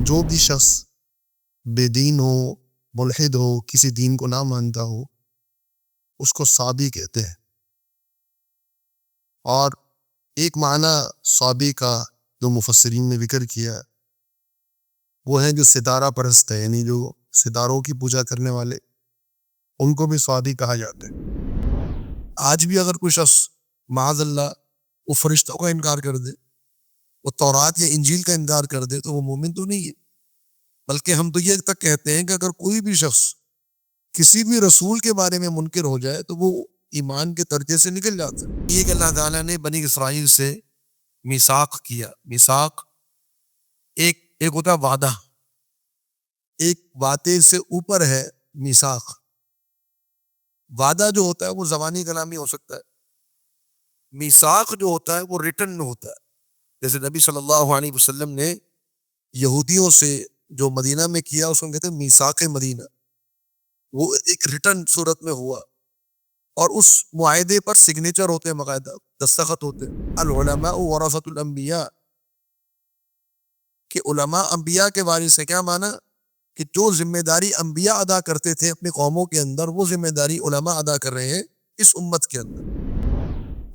جو بھی شخص بے دین ہو، ملحد ہو، کسی دین کو نہ مانتا ہو، اس کو صابی کہتے ہیں۔ اور ایک معنی صابی کا جو مفسرین نے ذکر کیا وہ ہے جو ستارہ پرست ہے، یعنی جو ستاروں کی پوجا کرنے والے، ان کو بھی صابی کہا جاتا ہے۔ آج بھی اگر کوئی شخص معاذ اللہ وہ فرشتوں کا انکار کر دے، وہ تورات یا انجیل کا انکار کر دے، تو وہ مومن تو نہیں ہے۔ بلکہ ہم تو یہ تک کہتے ہیں کہ اگر کوئی بھی شخص کسی بھی رسول کے بارے میں منکر ہو جائے تو وہ ایمان کے درجے سے نکل جاتا ہے۔ یہ کہ اللہ تعالیٰ نے بنی اسرائیل سے میثاق کیا۔ میثاق ایک ہوتا ہے وعدہ، ایک وعدے سے اوپر ہے میثاق۔ وعدہ جو ہوتا ہے وہ زبانی کلامی ہو سکتا ہے، میثاق جو ہوتا ہے وہ ریٹن ہوتا ہے۔ جیسے نبی صلی اللہ علیہ وسلم نے یہودیوں سے جو مدینہ میں کیا اس کو کہتے ہیں میثاق مدینہ، وہ ایک ریٹن صورت میں ہوا، اور اس معاہدے پر سگنیچر ہوتے ہیں، باقاعدہ دستخط ہوتے ہیں۔ العلماء ورثۃ الانبیاء، کہ علماء انبیاء کے وارث ہیں۔ کیا معنی؟ کہ جو ذمہ داری انبیاء ادا کرتے تھے اپنی قوموں کے اندر، وہ ذمہ داری علماء ادا کر رہے ہیں اس امت کے اندر۔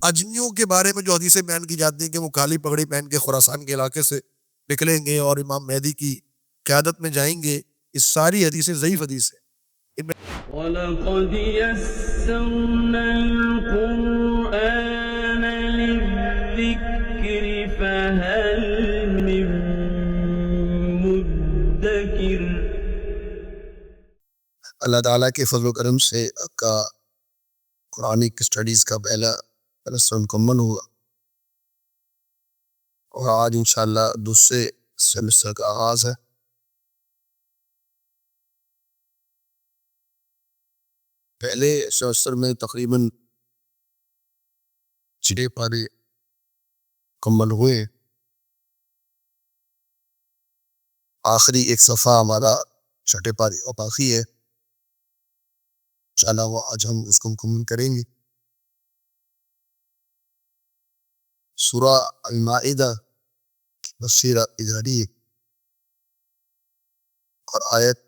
اجمیوں کے بارے میں جو حدیثیں بیان کی جاتی ہیں کہ وہ کالی پگڑی پہن کے خراسان کے علاقے سے نکلیں گے اور امام مہدی کی قیادت میں جائیں گے، اس ساری حدیثیں ضعیف حدیث ہیں۔ وَلَقَدْ يَسَّرْنَا الْقُرْآنَ لِلذِّكْرِ فَهَلْ مِن مُدَّكِرٍ۔ اللہ تعالیٰ کے فضل و کرم سے آپ کا قرآنک اسٹڈیز کا پہلا سیمسٹر مکمل ہوا، اور آج انشاءاللہ دوسرے سیمسٹر کا آغاز ہے۔ پہلے سیمسٹر میں تقریباً 6 پارے مکمل ہوئے، آخری ایک صفحہ ہمارا 6 پارے اور باقی ہے، انشاءاللہ وہ آج ہم اس کو مکمل کریں گے۔ سورہ المائدہ کی تفسیر جاری ہے، اور آیت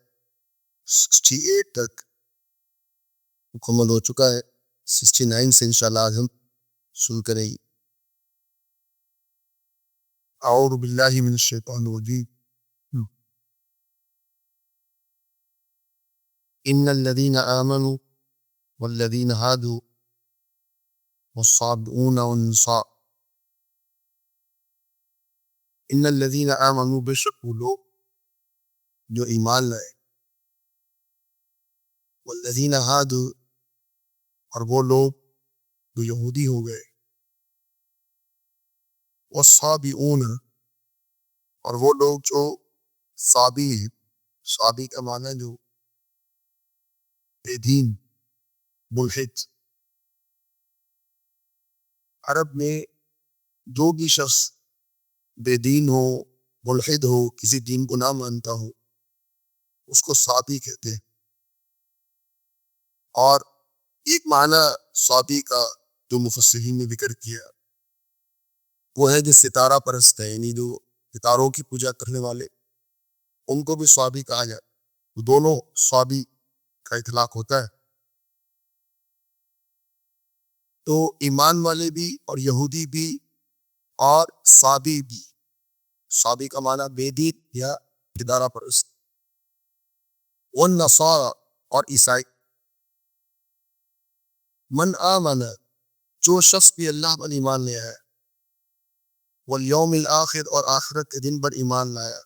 68 تک مکمل ہو چکا ہے۔ 69 سے انشاءاللہ آج ہم شروع کریں گے۔ اعوذ باللہ من الشیطان الرجیم۔ ان الذين آمنوا والذين هادوا والصابئون والنصاء، ان الذين آمنوا، بے شک وہ لوگ جو ایمان لائے، والذین ہادوا، اور وہ لوگ جو یہودی ہو گئے، والصابئون، اور وہ لوگ جو صابی ہیں۔ صابی کا معنی جو بے دین، ملحد۔ عرب میں جو بھی شخص بے دین ہو، ملحد ہو، کسی دین کو نہ مانتا ہو، اس کو صابی کہتے ہیں۔ اور ایک معنی صابی کا جو مفسرین نے ذکر کیا وہ ہے جو ستارہ پرست ہے، یعنی جو ستاروں کی پوجا کرنے والے، ان کو بھی صابی کہا جائے۔ دونوں صابی کا اطلاق ہوتا ہے۔ تو ایمان والے بھی اور یہودی بھی اور صابی بھی۔ صابی کا معنی بے دین یا ستارہ پرست۔ والنصارى، اور عیسائی۔ من آمن، جو شخص بھی اللہ پر ایمان لے آیا، والیوم الآخر، اور آخرت کے دن پر ایمان لایا،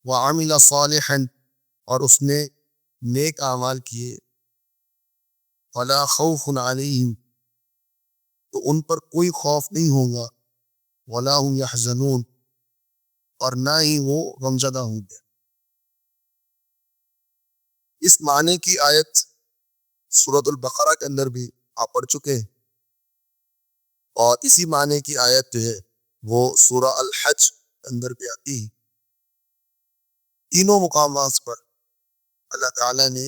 وعمل صالحا، اور اس نے نیک اعمال کیے، فلا خوف علیہم، تو ان پر کوئی خوف نہیں ہوگا، ولا هم یحزنون، اور نہ ہی وہ غمزدہ ہوں گے۔ اس معنی کی آیت سورۃ البقرہ کے اندر بھی آپ پڑھ چکے ہیں، اور اسی معنی کی آیت جو ہے وہ سورہ الحج کے اندر بھی آتی ہے۔ تینوں مقامات پر اللہ تعالیٰ نے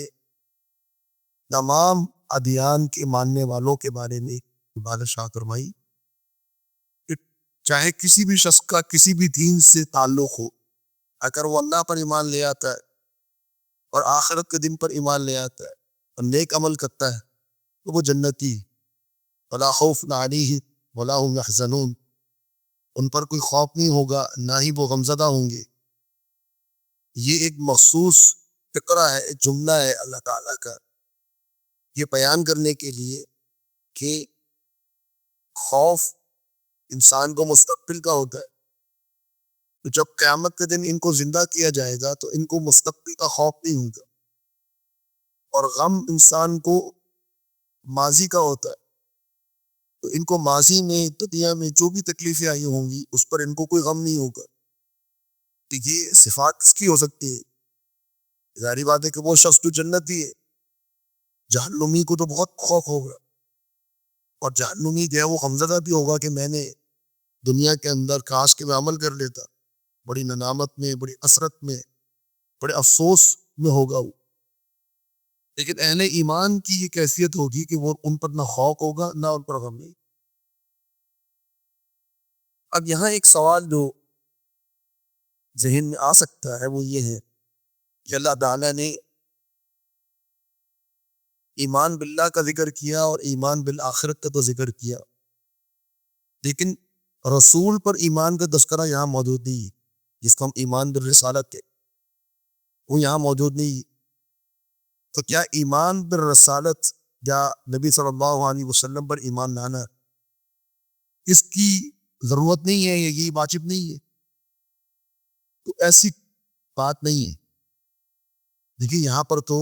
تمام ادیان کے ماننے والوں کے بارے میں بادشاہ فرمائی کہ چاہے کسی بھی شخص کا کسی بھی دین سے تعلق ہو، اگر وہ اللہ پر ایمان لے آتا ہے اور آخرت کے دن پر ایمان لے آتا ہے اور نیک عمل کرتا ہے تو وہ جنتی، ولا خوف علیہم ولا هم یحزنون، ان پر کوئی خوف نہیں ہوگا، نہ ہی وہ غمزدہ ہوں گے۔ یہ ایک مخصوص فقرہ ہے، ایک جملہ ہے اللہ تعالیٰ کا، یہ بیان کرنے کے لیے کہ خوف انسان کو مستقبل کا ہوتا ہے۔ تو جب قیامت کے دن ان کو زندہ کیا جائے گا تو ان کو مستقبل کا خوف نہیں ہوگا، اور غم انسان کو ماضی کا ہوتا ہے، تو ان کو ماضی میں دنیا میں جو بھی تکلیفیں آئی ہوں گی اس پر ان کو کوئی غم نہیں ہوگا۔ تو یہ صفات کس کی ہو سکتی ہے؟ ظاہری بات ہے کہ وہ شخص جو جنتی ہے، جہنمی کو تو بہت خوف ہوگا، اور جہنمی جو ہے وہ غمزدہ بھی ہوگا کہ میں نے دنیا کے اندر کاش کہ میں عمل کر لیتا، بڑی ندامت میں، بڑی حسرت میں، بڑے افسوس میں ہوگا وہ۔ لیکن اہل ایمان کی یہ کیفیت ہوگی کہ وہ ان پر نہ خوف ہوگا نہ ان پر غم نہیں۔ اب یہاں ایک سوال جو ذہن میں آ سکتا ہے وہ یہ ہے کہ اللہ تعالیٰ نے ایمان باللہ کا ذکر کیا اور ایمان بالآخرت کا تو ذکر کیا، لیکن رسول پر ایمان کا تذکرہ یہاں موجود نہیں ہے، جس کو ہم ایمان بالرسالت کے، وہ یہاں موجود نہیں ہے۔ تو کیا ایمان بالرسالت یا نبی صلی اللہ علیہ وسلم پر ایمان لانا اس کی ضرورت نہیں ہے، یہ واجب نہیں ہے؟ تو ایسی بات نہیں ہے۔ دیکھیے یہاں پر تو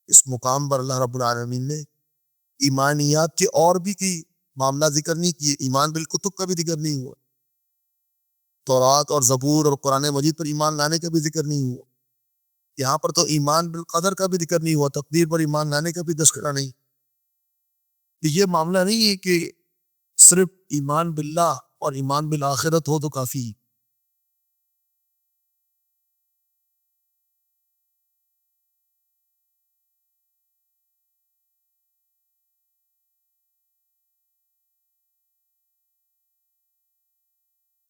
اس مقام پر اللہ رب العالمین نے ایمانیات کے اور بھی کی معاملہ ذکر نہیں کیے، ایمان بالکتب کا بھی ذکر نہیں ہوا، تورات اور زبور اور قرآن مجید پر ایمان لانے کا بھی ذکر نہیں ہوا، یہاں پر تو ایمان بالقدر کا بھی ذکر نہیں ہوا، تقدیر پر ایمان لانے کا بھی تذکرہ نہیں۔ یہ معاملہ نہیں ہے کہ صرف ایمان باللہ اور ایمان بالآخرت ہو تو کافی۔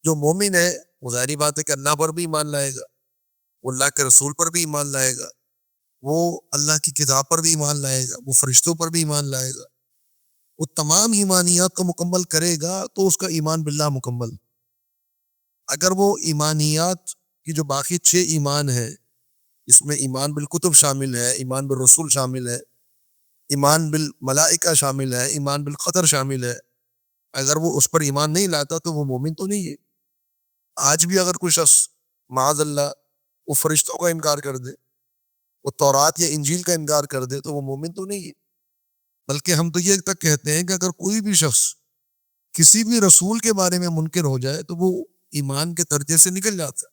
جو مومن ہے وہ ظاہری بات ہے کہ اللہ پر بھی ایمان لائے گا، وہ اللہ کے رسول پر بھی ایمان لائے گا، وہ اللہ کی کتاب پر بھی ایمان لائے گا، وہ فرشتوں پر بھی ایمان لائے گا، وہ تمام ایمانیات کو مکمل کرے گا تو اس کا ایمان باللہ مکمل۔ اگر وہ ایمانیات کی جو باقی 6 ایمان ہے، اس میں ایمان بالکتب شامل ہے، ایمان بالرسول شامل ہے، ایمان بالملائکہ شامل ہے، ایمان بالقدر شامل ہے، اگر وہ اس پر ایمان نہیں لاتا تو وہ مومن تو نہیں ہے۔ آج بھی اگر کوئی شخص معاذ اللہ وہ فرشتوں کا انکار کر دے، وہ تورات یا انجیل کا انکار کر دے تو وہ مومن تو نہیں ہے۔ بلکہ ہم تو یہ تک کہتے ہیں کہ اگر کوئی بھی شخص کسی بھی رسول کے بارے میں منکر ہو جائے تو وہ ایمان کے درجے سے نکل جاتا ہے۔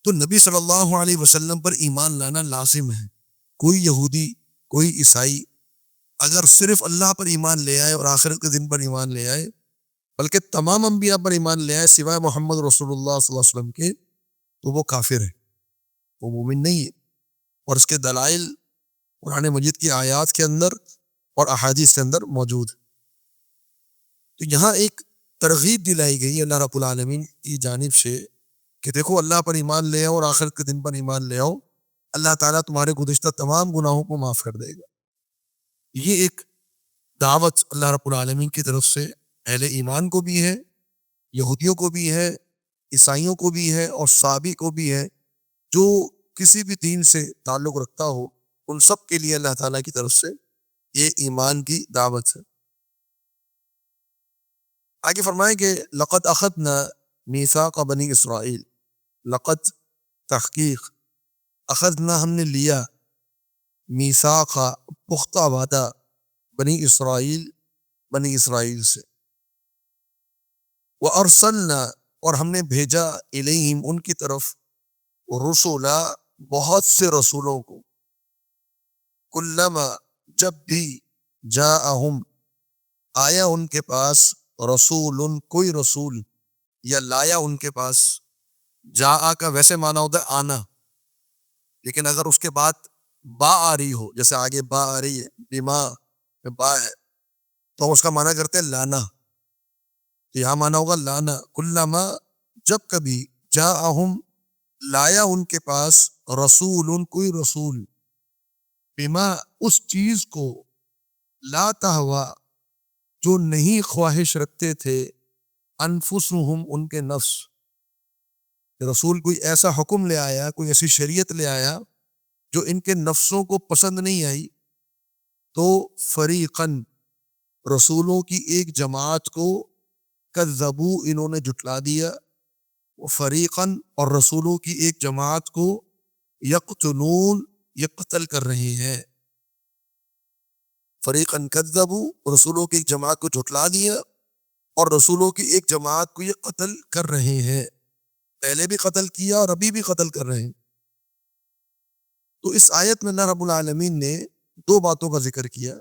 تو نبی صلی اللہ علیہ وسلم پر ایمان لانا لازم ہے۔ کوئی یہودی، کوئی عیسائی اگر صرف اللہ پر ایمان لے آئے اور آخرت کے دن پر ایمان لے آئے، بلکہ تمام انبیاء پر ایمان لے آئے سوائے محمد رسول اللہ صلی اللہ علیہ وسلم کے، تو وہ کافر ہے، وہ مومن نہیں ہے۔ اور اس کے دلائل قرآن مجید کی آیات کے اندر اور احادیث کے اندر موجود ہے۔ تو یہاں ایک ترغیب دلائی گئی اللہ رب العالمین کی جانب سے کہ دیکھو اللہ پر ایمان لے آؤ اور آخرت کے دن پر ایمان لے آؤ، اللہ تعالیٰ تمہارے گزشتہ تمام گناہوں کو معاف کر دے گا۔ یہ ایک دعوت اللہ رب العالمین کی طرف سے اہل ایمان کو بھی ہے، یہودیوں کو بھی ہے، عیسائیوں کو بھی ہے، اور صحابی کو بھی ہے، جو کسی بھی دین سے تعلق رکھتا ہو، ان سب کے لیے اللہ تعالیٰ کی طرف سے یہ ایمان کی دعوت ہے۔ آگے فرمائیں کہ لقد اخذنا میثاق بنی اسرائیل، لقد تحقیق، اخذنا ہم نے لیا، میثاق پختہ وعدہ، بنی اسرائیل بنی اسرائیل سے، وَأَرْسَلْنَا اور ہم نے بھیجا الیہم ان کی طرف، رسولا بہت سے رسولوں کو، کلما جب بھی، جاءہم آیا ان کے پاس، رسول کوئی رسول، یا لایا ان کے پاس، جاء کا ویسے معنی ہوتا ہے آنا، لیکن اگر اس کے بعد با آ رہی ہو، جیسے آگے با آ رہی ہے، بما میں با ہے، تو اس کا معنی کرتے ہیں لانا، تو یہاں معنی ہوگا لانا، کلما جب کبھی، جاءہم لایا ان کے پاس رسول کوئی رسول بما اس چیز کو لا تہوا جو نہیں خواہش رکھتے تھے انفسہم ان کے نفس. رسول کوئی ایسا حکم لے آیا, کوئی ایسی شریعت لے آیا جو ان کے نفسوں کو پسند نہیں آئی, تو فریقاً رسولوں کی ایک جماعت کو کذبوا انہوں نے جھٹلا دیا, فریقاً اور رسولوں کی ایک جماعت کو یقتلون یہ قتل کر رہے ہیں. فریقاً کذبوا رسولوں کی ایک جماعت کو جھٹلا دیا اور رسولوں کی ایک جماعت کو یہ قتل کر رہے ہیں. پہلے بھی قتل کیا اور ابھی بھی قتل کر رہے ہیں. تو اس آیت میں اللہ رب العالمین نے دو باتوں کا ذکر کیا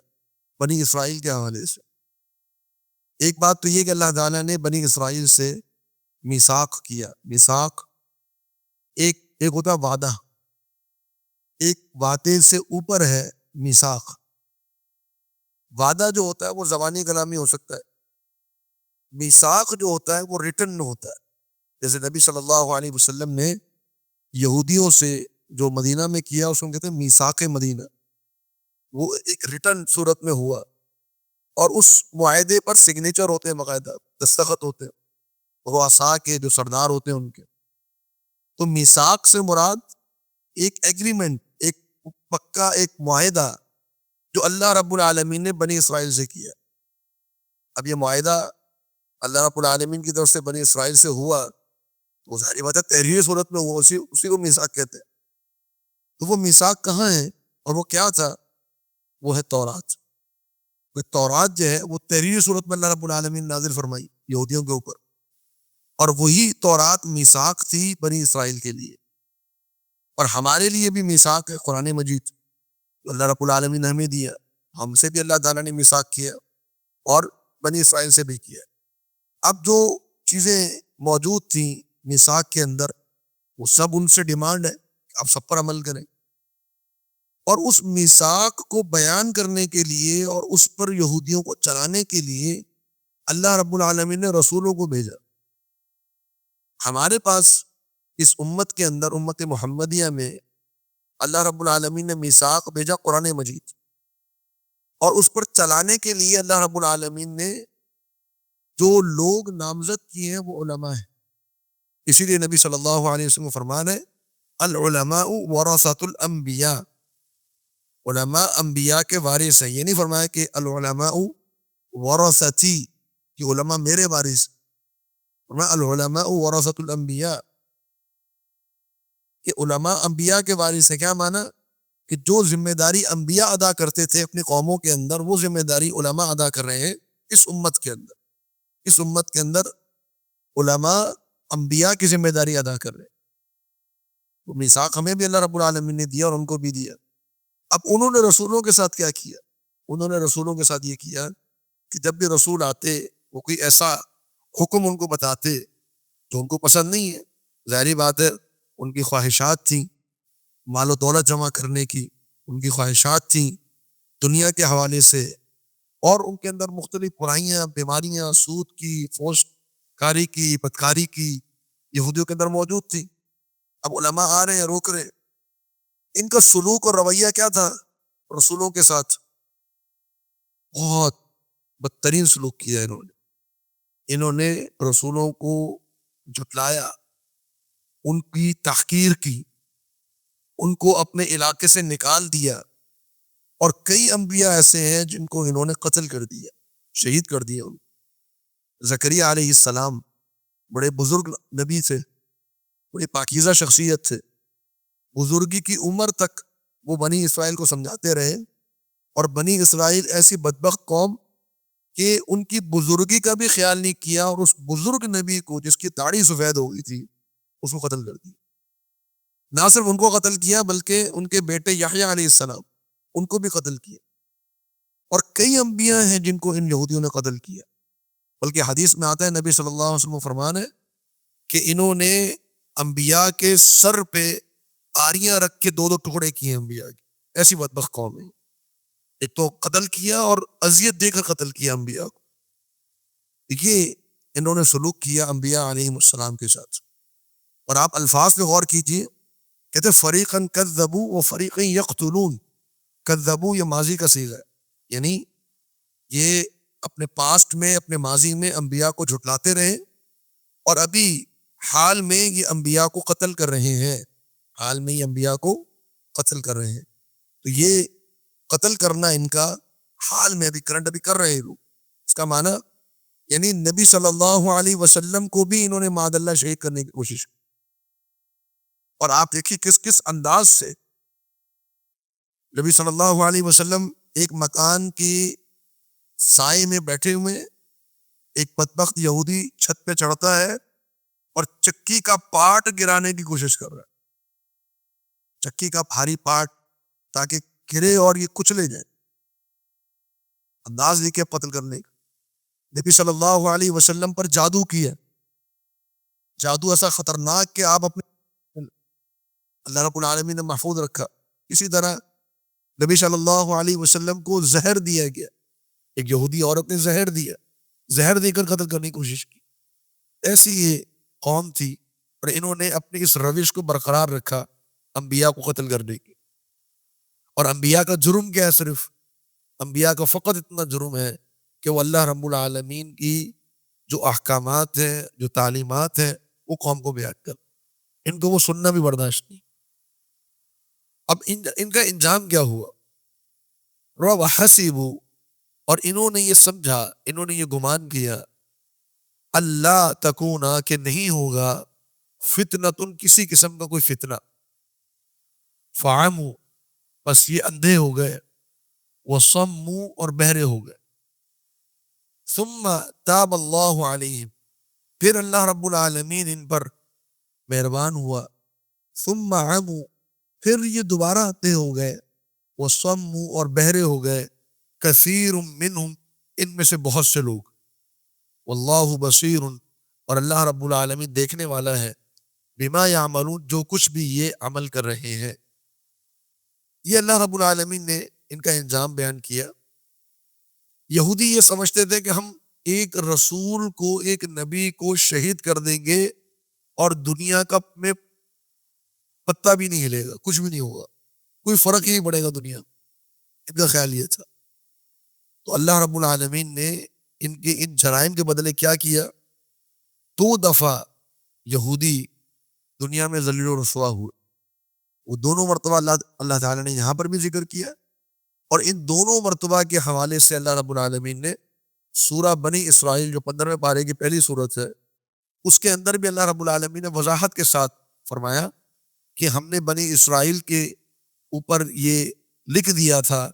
بنی اسرائیل کے حوالے سے. ایک بات تو یہ کہ اللہ تعالیٰ نے بنی اسرائیل سے میثاق کیا. میثاق ایک ہوتا وعدہ, ایک وعدے سے اوپر ہے میثاق. وعدہ جو ہوتا ہے وہ زبانی کلامی ہو سکتا ہے, میثاق جو ہوتا ہے وہ ریٹن ہوتا ہے. جیسے نبی صلی اللہ علیہ وسلم نے یہودیوں سے جو مدینہ میں کیا اس کو کہتے ہیں میثاق مدینہ, وہ ایک ریٹن صورت میں ہوا اور اس معاہدے پر سگنیچر ہوتے ہیں, باقاعدہ دستخط ہوتے ہیں رؤساء کے جو سردار ہوتے ہیں ان کے. تو میثاق سے مراد ایک ایگریمنٹ, ایک پکا ایک معاہدہ جو اللہ رب العالمین نے بنی اسرائیل سے کیا. اب یہ معاہدہ اللہ رب العالمین کی طرف سے بنی اسرائیل سے ہوا, وہ ظاہری بات ہے تحریری صورت میں ہوا, اسی کو میثاق کہتے ہیں. تو وہ میثاق کہاں ہے اور وہ کیا تھا؟ وہ ہے تورات. تورات جو ہے وہ تحریری صورت میں اللہ رب العالمین نازل فرمائی یہودیوں کے اوپر, اور وہی تورات میثاق تھی بنی اسرائیل کے لیے. اور ہمارے لیے بھی میثاق ہے قرآن مجید, اللہ رب العالمین نے ہمیں دیا. ہم سے بھی اللہ تعالیٰ نے میثاق کیا اور بنی اسرائیل سے بھی کیا. اب جو چیزیں موجود تھیں میثاق کے اندر وہ سب ان سے ڈیمانڈ ہے کہ آپ سب پر عمل کریں. اور اس میثاق کو بیان کرنے کے لیے اور اس پر یہودیوں کو چلانے کے لیے اللہ رب العالمین نے رسولوں کو بھیجا. ہمارے پاس اس امت کے اندر, امت محمدیہ میں, اللہ رب العالمین نے میثاق بھیجا قرآن مجید, اور اس پر چلانے کے لیے اللہ رب العالمین نے جو لوگ نامزد کیے ہیں وہ علماء ہیں. اسی لیے نبی صلی اللہ علیہ وسلم کو فرمان ہے العلماء ورثۃ الانبیاء, علماء انبیاء کے وارث ہیں. یہ نہیں فرمایا کہ العلماء ورثتی کہ علماء میرے وارث, فرمایا العلماء ورثۃ الانبیاء کہ علماء انبیاء کے وارث ہیں. کیا معنی؟ کہ جو ذمہ داری انبیاء ادا کرتے تھے اپنی قوموں کے اندر وہ ذمہ داری علماء ادا کر رہے ہیں اس امت کے اندر. اس امت کے اندر علماء انبیاء کی ذمہ داری ادا کر رہے ہیں. تو میثاق ہمیں بھی اللہ رب العالمین نے دیا اور ان کو بھی دیا. اب انہوں نے رسولوں کے ساتھ کیا کیا؟ انہوں نے رسولوں کے ساتھ یہ کیا کہ جب بھی رسول آتے وہ کوئی ایسا حکم ان کو بتاتے جو ان کو پسند نہیں ہے. ظاہری بات ہے ان کی خواہشات تھیں مال و دولت جمع کرنے کی, ان کی خواہشات تھیں دنیا کے حوالے سے, اور ان کے اندر مختلف برائیاں, بیماریاں, سود کی, فحش کاری کی, بدکاری کی یہودیوں کے اندر موجود تھی. اب علماء آ رہے ہیں روک رہے ہیں. ان کا سلوک اور رویہ کیا تھا رسولوں کے ساتھ؟ بہت بدترین سلوک کیا انہوں نے رسولوں کو جھٹلایا, ان کی تحقیر کی, ان کو اپنے علاقے سے نکال دیا, اور کئی انبیاء ایسے ہیں جن کو انہوں نے قتل کر دیا, شہید کر دیا. زکریا علیہ السلام بڑے بزرگ نبی تھے, بڑی پاکیزہ شخصیت تھے, بزرگی کی عمر تک وہ بنی اسرائیل کو سمجھاتے رہے, اور بنی اسرائیل ایسی بدبخت قوم کہ ان کی بزرگی کا بھی خیال نہیں کیا, اور اس بزرگ نبی کو جس کی داڑھی سفید ہو گئی تھی اس کو قتل کر دیا. نہ صرف ان کو قتل کیا بلکہ ان کے بیٹے یحییٰ علیہ السلام ان کو بھی قتل کیا, اور کئی انبیاء ہیں جن کو ان یہودیوں نے قتل کیا. بلکہ حدیث میں آتا ہے نبی صلی اللہ علیہ وسلم فرمان ہے کہ انہوں نے انبیاء کے سر پہ آریاں رکھ کے دو ٹکڑے کیے انبیاء کے. ایسی بدبخت قوم ہے, ایک تو قتل کیا اور اذیت دے کر قتل کیا انبیاء کو. یہ انہوں نے سلوک کیا انبیاء علیہ السلام کے ساتھ. اور آپ الفاظ پہ غور کیجیے، کہتے فریقاً کذبوا و فریقاً یقتلون. کذبوا یہ ماضی کا صیغہ ہے، یعنی یہ اپنے پاسٹ میں، اپنے ماضی میں انبیاء کو جھٹلاتے رہے، اور ابھی حال میں یہ انبیاء کو قتل کر رہے ہیں، حال میں یہ انبیاء کو قتل کر رہے ہیں. تو یہ قتل کرنا ان کا حال میں ابھی کرنٹ ابھی کر رہے ہیں لوگ. اس کا معنی یعنی نبی صلی اللہ علیہ وسلم کو بھی انہوں نے معاذ اللہ شہید کرنے کی کوشش کی. اور آپ دیکھیے کس کس انداز سے نبی صلی اللہ علیہ وسلم ایک مکان کی سائے میں بیٹھے ہوئے، ایک بدبخت یہودی چھت پہ چڑھتا ہے اور چکی کا پارٹ گرانے کی کوشش کر رہا ہے، چکی کا بھاری پارٹ، تاکہ گرے اور یہ کچلے جائے. انداز دیکھے قتل کرنے کا. نبی صلی اللہ علیہ وسلم پر جادو کیا، جادو ایسا خطرناک کہ آپ اپنے اللہ رب العالمین نے محفوظ رکھا. اسی طرح نبی صلی اللہ علیہ وسلم کو زہر دیا گیا، ایک یہودی عورت نے زہر دیا، زہر دے کر قتل کرنے کی کوشش کی. ایسی یہ قوم تھی، اور انہوں نے اپنی اس روش کو برقرار رکھا انبیاء کو قتل کرنے کی. اور انبیاء کا جرم کیا ہے؟ صرف انبیاء کا فقط اتنا جرم ہے کہ وہ اللہ رب العالمین کی جو احکامات ہیں، جو تعلیمات ہیں، وہ قوم کو بیان کر، ان کو وہ سننا بھی برداشت نہیں. اب ان کا انجام کیا ہوا؟ وَحَسِبُوا، اور انہوں نے یہ سمجھا، انہوں نے یہ گمان کیا، اللہ تکونا کہ نہیں ہوگا، فتنۃ کسی قسم کا کوئی فتنہ، فعموا بس یہ اندھے ہو گئے، وصموا اور بہرے ہو گئے. ثم تاب اللہ علیہم، پھر اللہ رب العالمین ان پر مہربان ہوا. ثم عموا، پھر یہ دوبارہ اندھے ہو گئے، وصموا اور بہرے ہو گئے، کثیر منہم ان میں سے بہت سے لوگ. واللہ بصیر، اور اللہ رب العالمین دیکھنے والا ہے، بما یعملون جو کچھ بھی یہ عمل کر رہے ہیں. یہ اللہ رب العالمین نے ان کا انجام بیان کیا. یہودی یہ سمجھتے تھے کہ ہم ایک رسول کو، ایک نبی کو شہید کر دیں گے اور دنیا کا میں پتہ بھی نہیں ہلے گا، کچھ بھی نہیں ہوگا، کوئی فرق ہی نہیں پڑے گا دنیا. ان کا خیال یہ تھا. تو اللہ رب العالمین نے ان کے ان جرائم کے بدلے کیا کیا؟ 2 دفعہ یہودی دنیا میں ذلیل و رسوا ہوئے. وہ دونوں مرتبہ اللہ تعالیٰ نے یہاں پر بھی ذکر کیا، اور ان دونوں مرتبہ کے حوالے سے اللہ رب العالمین نے سورہ بنی اسرائیل جو 15ویں پارے کی پہلی سورت ہے، اس کے اندر بھی اللہ رب العالمین نے وضاحت کے ساتھ فرمایا کہ ہم نے بنی اسرائیل کے اوپر یہ لکھ دیا تھا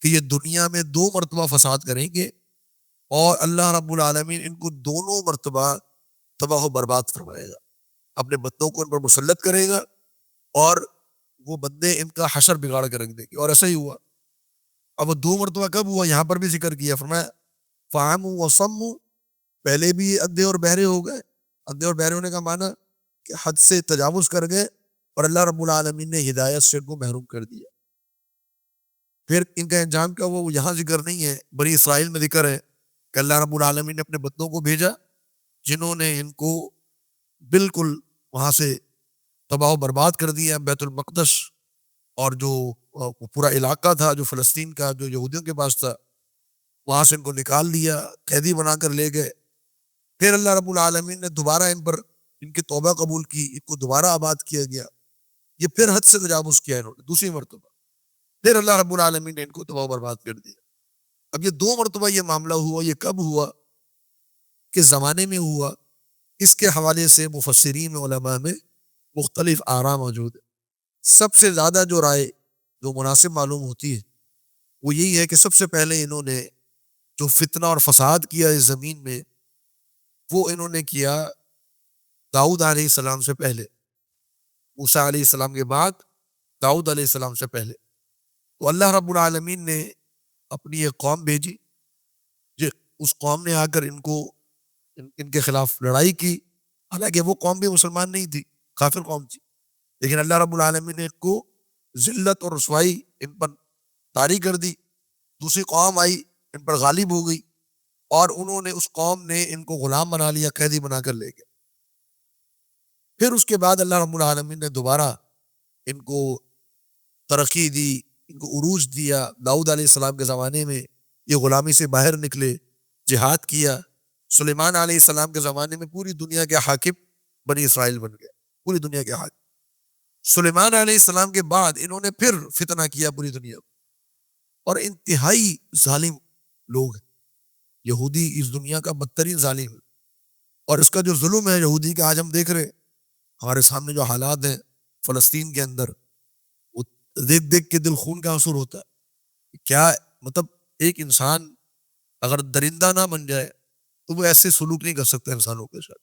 کہ یہ دنیا میں 2 مرتبہ فساد کریں گے، اور اللہ رب العالمین ان کو دونوں مرتبہ تباہ و برباد فرمائے گا، اپنے بندوں کو ان پر مسلط کرے گا، اور وہ بندے ان کا حشر بگاڑ کر رکھ دیں گے. اور ایسا ہی ہوا. اب وہ 2 مرتبہ کب ہوا؟ یہاں پر بھی ذکر کیا، فرمایا فعموا وصموا، پہلے بھی اندھے اور بہرے ہو گئے. اندھے اور بہرے ہونے کا معنی کہ حد سے تجاوز کر گئے، اور اللہ رب العالمین نے ہدایت سے ان کو محروم کر دیا. پھر ان کا انجام کیا ہوا؟ وہ یہاں ذکر نہیں ہے، بنی اسرائیل میں ذکر ہے کہ اللہ رب العالمین نے اپنے بندوں کو بھیجا جنہوں نے ان کو بالکل وہاں سے تباہ و برباد کر دیا. بیت المقدس اور جو پورا علاقہ تھا جو فلسطین کا، جو یہودیوں کے پاس تھا، وہاں سے ان کو نکال دیا، قیدی بنا کر لے گئے. پھر اللہ رب العالمین نے دوبارہ ان پر ان کی توبہ قبول کی، ان کو دوبارہ آباد کیا گیا. یہ پھر حد سے تجاوز کیا انہوں نے دوسری مرتبہ، پھر اللہ رب العالمین نے ان کو تباہ و برباد کر دیا. اب یہ 2 مرتبہ یہ معاملہ ہوا. یہ کب ہوا؟ کس زمانے میں ہوا؟ اس کے حوالے سے مفسرین علماء میں مختلف آراء موجود ہے. سب سے زیادہ جو رائے جو مناسب معلوم ہوتی ہے وہ یہی ہے کہ سب سے پہلے انہوں نے جو فتنہ اور فساد کیا اس زمین میں، وہ انہوں نے کیا داؤد علیہ السلام سے پہلے، موسیٰ علیہ السلام کے بعد داؤد علیہ السلام سے پہلے. تو اللہ رب العالمین نے اپنی ایک قوم بھیجی، اس قوم نے آ کر ان کے خلاف لڑائی کی. حالانکہ وہ قوم بھی مسلمان نہیں تھی، کافر قوم تھی، لیکن اللہ رب العالمین نے ان کو ذلت اور رسوائی ان پر طاری کر دی. دوسری قوم آئی، ان پر غالب ہو گئی، اور انہوں نے اس قوم نے ان کو غلام بنا لیا، قیدی بنا کر لے گئے. پھر اس کے بعد اللہ رب العالمین نے دوبارہ ان کو ترقی دی، ان کو عروج دیا. داؤد علیہ السلام کے زمانے میں یہ غلامی سے باہر نکلے، جہاد کیا. سلیمان علیہ السلام کے زمانے میں پوری دنیا کے حاکم بنی اسرائیل بن گئے، پوری دنیا کے حاکم. سلیمان علیہ السلام کے بعد انہوں نے پھر فتنہ کیا پوری دنیا میں، اور انتہائی ظالم لوگ ہیں. یہودی اس دنیا کا بدترین ظالم ہے، اور اس کا جو ظلم ہے یہودی کا آج ہم دیکھ رہے ہیں. ہمارے سامنے جو حالات ہیں فلسطین کے اندر، وہ دیکھ دیکھ کے دل خون کا آنسو ہوتا ہے. کیا مطلب ایک انسان اگر درندہ نہ بن جائے تو وہ ایسے سلوک نہیں کر سکتا انسانوں کے ساتھ،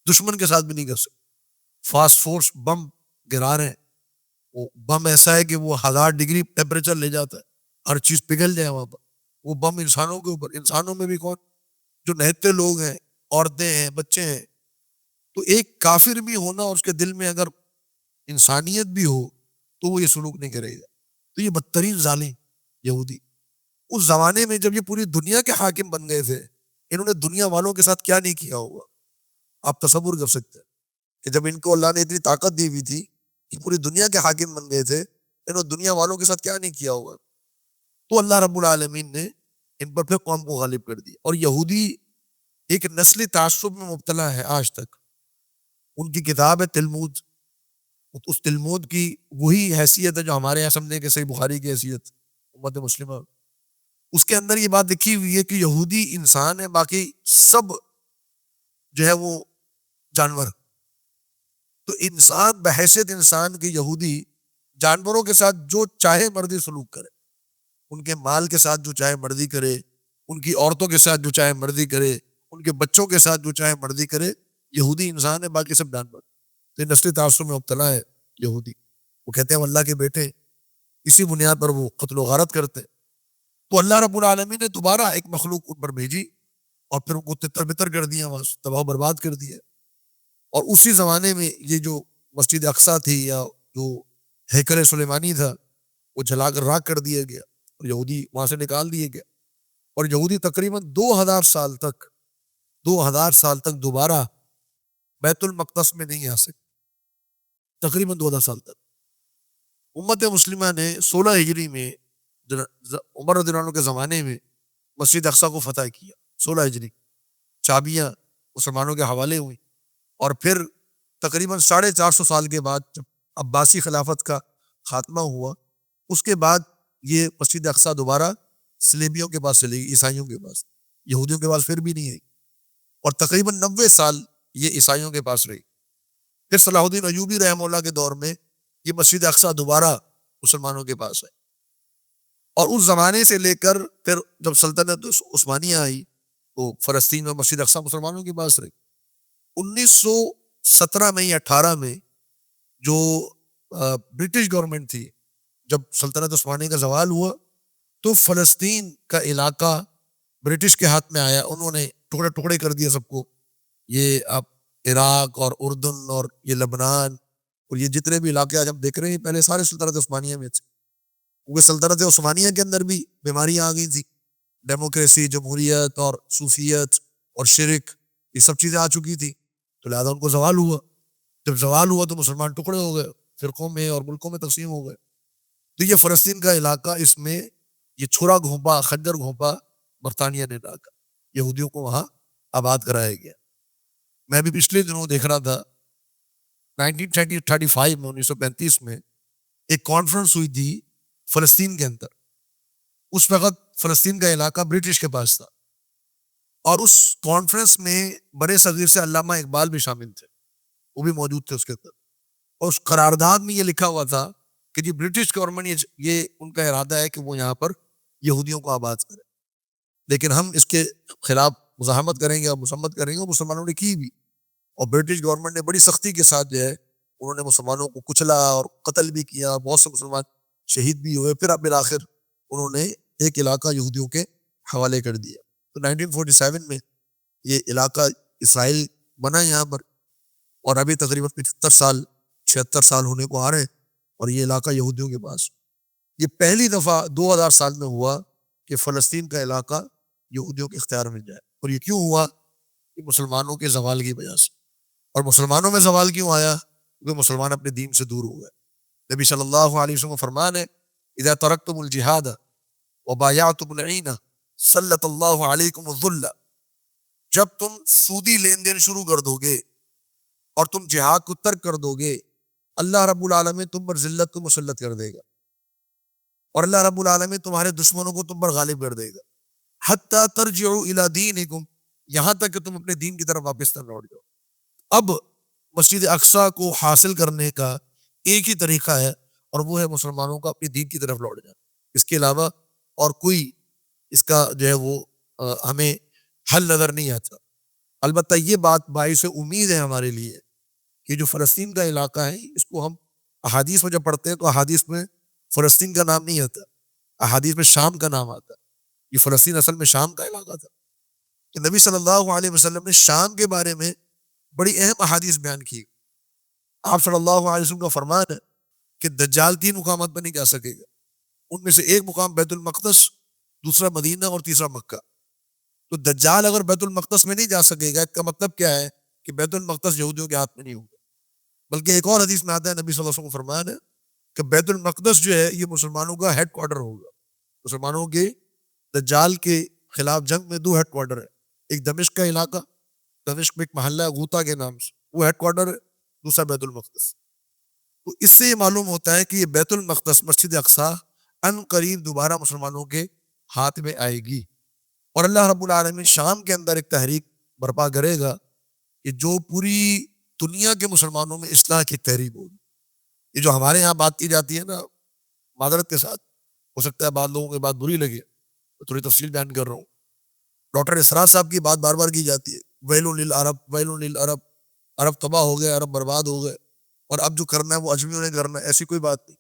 دشمن کے ساتھ بھی نہیں کر سکتا. فاسٹ فورس بم گرا رہے ہیں، وہ بم ایسا ہے کہ وہ 1000 ڈگری ٹیمپریچر لے جاتا ہے، ہر چیز پگھل جائے وہاں پر. وہ بم انسانوں کے اوپر، انسانوں میں بھی کون جو نہتے لوگ ہیں، عورتیں ہیں، بچے ہیں. تو ایک کافر بھی ہونا اور اس کے دل میں اگر انسانیت بھی ہو تو وہ یہ سلوک نہیں کرے گا. تو یہ بدترین ظالم یہودی. اس زمانے میں جب یہ پوری دنیا کے حاکم بن گئے تھے، انہوں نے دنیا والوں کے ساتھ کیا نہیں کیا ہوگا. آپ تصور کر سکتے ہیں کہ جب ان کو اللہ نے اتنی طاقت دی ہوئی تھی کہ پوری دنیا کے حاکم بن گئے تھے، انہوں نے دنیا والوں کے ساتھ کیا نہیں کیا ہوگا. تو اللہ رب العالمین نے ان پر پھر قوم کو غالب کر دیا. اور یہودی ایک نسلی تعصب میں مبتلا ہے آج تک. ان کی کتاب ہے تلمود، اس تلمود کی وہی حیثیت ہے جو ہمارے یہاں سمجھنے کے صحیح بخاری کی حیثیت امت مسلمہ. اس کے اندر یہ بات لکھی ہوئی ہے کہ یہودی انسان ہے، باقی سب جو ہے وہ جانور. تو انسان بحیثیت انسان کے یہودی جانوروں کے ساتھ جو چاہے مرضی سلوک کرے، ان کے مال کے ساتھ جو چاہے مرضی کرے، ان کی عورتوں کے ساتھ جو چاہے مرضی کرے، ان کے بچوں کے ساتھ جو چاہے مرضی کرے. یہودی انسان ہے، باقی سب جانور. تو یہ نسلی تعصب میں مبتلا ہے یہودی. وہ کہتے ہیں ہم اللہ کے بیٹے، اسی بنیاد پر وہ قتل و غارت کرتے. تو اللہ رب العالمین نے دوبارہ ایک مخلوق ان پر بھیجی اور پھر ان کو تتر بتر کر دیا، وہاں تباہ و برباد کر دیا. اور اسی زمانے میں یہ جو مسجد اقصیٰ تھی یا جو ہیکل سلیمانی تھا وہ جلا کر راکھ کر دیا گیا اور یہودی وہاں سے نکال دیے گیا. اور یہودی تقریباً 2000 سال تک دوبارہ بیت المقدس میں نہیں آ سکے. تقریباً 2000 سال تک. امت مسلمہ نے 16 ہجری میں عمر رضی اللہ عنہ کے زمانے میں مسجد اقصیٰ کو فتح کیا. 16 ہجری چابیاں مسلمانوں کے حوالے ہوئی. اور پھر تقریباً 450 سال کے بعد جب عباسی خلافت کا خاتمہ ہوا، اس کے بعد یہ مسجد اقصیٰ دوبارہ صلیبیوں کے پاس چلی گئی، عیسائیوں کے پاس. یہودیوں کے پاس پھر بھی نہیں آئی. اور تقریباً 90 سال یہ عیسائیوں کے پاس رہی. پھر صلاح الدین ایوبی رحمہ اللہ کے دور میں یہ مسجد اقصیٰ دوبارہ مسلمانوں کے پاس ہے. اور اس زمانے سے لے کر پھر جب سلطنت عثمانیہ آئی تو فلسطین میں مسجد اقصیٰ مسلمانوں کے پاس رہی. 1917 میں یا 18 میں جو برٹش گورنمنٹ تھی، جب سلطنت عثمانیہ کا زوال ہوا تو فلسطین کا علاقہ برٹش کے ہاتھ میں آیا. انہوں نے ٹکڑے ٹکڑے کر دیا سب کو. یہ اب عراق اور اردن اور یہ لبنان اور یہ جتنے بھی علاقے آج ہم دیکھ رہے ہیں پہلے سارے سلطنت عثمانیہ میں تھے. کیونکہ سلطنت عثمانیہ کے اندر بھی بیماریاں آ گئی تھی، ڈیموکریسی، جمہوریت اور صوفیت اور شرک، یہ سب چیزیں آ چکی تھی. تو لہٰذا ان کو زوال ہوا. جب زوال ہوا تو مسلمان ٹکڑے ہو گئے، فرقوں میں اور ملکوں میں تقسیم ہو گئے. تو یہ فلسطین کا علاقہ، اس میں یہ چھرا گھونپا، خنجر گھونپا برطانیہ نے لا کر یہودیوں کو وہاں آباد کرایا گیا. میں بھی پچھلے دنوں دیکھ رہا تھا 1935 میں 1935 میں ایک کانفرنس ہوئی تھی فلسطین کے اندر. اس وقت فلسطین کا علاقہ برٹش کے پاس تھا اور اس کانفرنس میں برے صغیر سے علامہ اقبال بھی شامل تھے، وہ بھی موجود تھے اس کے اندر. اور اس قرارداد میں یہ لکھا ہوا تھا کہ جی برٹش گورنمنٹ یہ ان کا ارادہ ہے کہ وہ یہاں پر یہودیوں کو آباد کرے، لیکن ہم اس کے خلاف مزاحمت کریں گے اور مذمت کریں گے. اور مسلمانوں نے کی بھی، اور برٹش گورنمنٹ نے بڑی سختی کے ساتھ جو ہے انہوں نے مسلمانوں کو کچلا اور قتل بھی کیا، بہت سے مسلمان شہید بھی ہوئے. پھر اب بالآخر انہوں نے ایک علاقہ یہودیوں کے حوالے کر دیا. تو 1947 میں یہ علاقہ اسرائیل بنا یہاں پر، اور ابھی تقریباً 76 سال ہونے کو آ رہے ہیں اور یہ علاقہ یہودیوں کے پاس. یہ پہلی دفعہ 2000 سال میں ہوا کہ فلسطین کا علاقہ یہودیوں کے اختیار میں جائے. اور یہ کیوں ہوا؟ کہ مسلمانوں کے زوال کی وجہ سے. اور مسلمانوں میں زوال کیوں آیا؟ کیونکہ مسلمان اپنے دین سے دور ہو گئے۔ نبی صلی اللہ علیہ وسلم کا فرمان ہے اذا ترکتم الجہاد وبایعتم العین سلط اللہ علیکم الذل، جب تم سودی لین دین شروع کر دو گے اور تم جہاد کو ترک کر دو گے، اللہ رب العالمین تم پر ذلت کو مسلط کر دے گا، اور اللہ رب العالمین تمہارے دشمنوں کو تم پر غالب کر دے گا، حتی ترجعوا الی دینکم، یہاں تک کہ تم اپنے دین کی طرف واپس نہ لوٹ جاؤ۔ اب مسجد اقصیٰ کو حاصل کرنے کا ایک ہی طریقہ ہے، اور وہ ہے مسلمانوں کا اپنی دین کی طرف لوٹ جانا۔ اس کے علاوہ اور کوئی اس کا جو ہے وہ ہمیں حل نظر نہیں آتا۔ البتہ یہ بات باعث امید ہے ہمارے لیے کہ جو فلسطین کا علاقہ ہے، اس کو ہم احادیث میں جب پڑھتے ہیں تو احادیث میں فلسطین کا نام نہیں آتا، احادیث میں شام کا نام آتا ہے۔ یہ فلسطین اصل میں شام کا علاقہ تھا کہ نبی صلی اللہ علیہ وسلم نے شام کے بارے میں بڑی اہم احادیث بیان کی۔ آپ صلی اللہ علیہ وسلم کا فرمان ہے کہ دجال 3 مقامات پر نہیں جا سکے گا، ان میں سے ایک مقام بیت المقدس، دوسرا مدینہ اور تیسرا مکہ۔ تو دجال اگر بیت المقدس میں نہیں جا سکے گا، اس کا مطلب کیا ہے کہ بیت المقدس یہودیوں کے ہاتھ میں نہیں ہوگا۔ بلکہ ایک اور حدیث میں آتا ہے، نبی صلی اللہ علیہ وسلم کا فرمان ہے کہ بیت المقدس جو ہے یہ مسلمانوں کا ہیڈ کوارٹر ہوگا۔ مسلمانوں کے دجال کے خلاف جنگ میں 2 ہیڈ کوارٹر ہے، ایک دمشق کا علاقہ، دمشق میں ایک محلہ ہے غوطہ کے نام سے، وہ ہیڈ کوارٹر ہے، دوسرا بیت المقدس۔ تو اس سے یہ معلوم ہوتا ہے کہ یہ بیت المقدس، مسجد اقصیٰ، ان قریب دوبارہ مسلمانوں کے ہاتھ میں آئے گی، اور اللہ رب العالمین شام کے اندر ایک تحریک برپا کرے گا کہ جو پوری دنیا کے مسلمانوں میں اصلاح کی تحریک ہوگی۔ یہ جو ہمارے یہاں بات کی جاتی ہے نا، معذرت کے ساتھ، ہو سکتا ہے بعض لوگوں کو بات بری لگے، تو تھوڑی تفصیل بیان کر رہا ہوں۔ ڈاکٹر اسرار صاحب کی بات بار بار کی جاتی ہے، ویل للعرب، ویل للعرب، عرب تباہ ہو گئے، عرب برباد ہو گئے، اور اب جو کرنا ہے وہ اجمیوں نے کرنا ہے۔ ایسی کوئی بات نہیں۔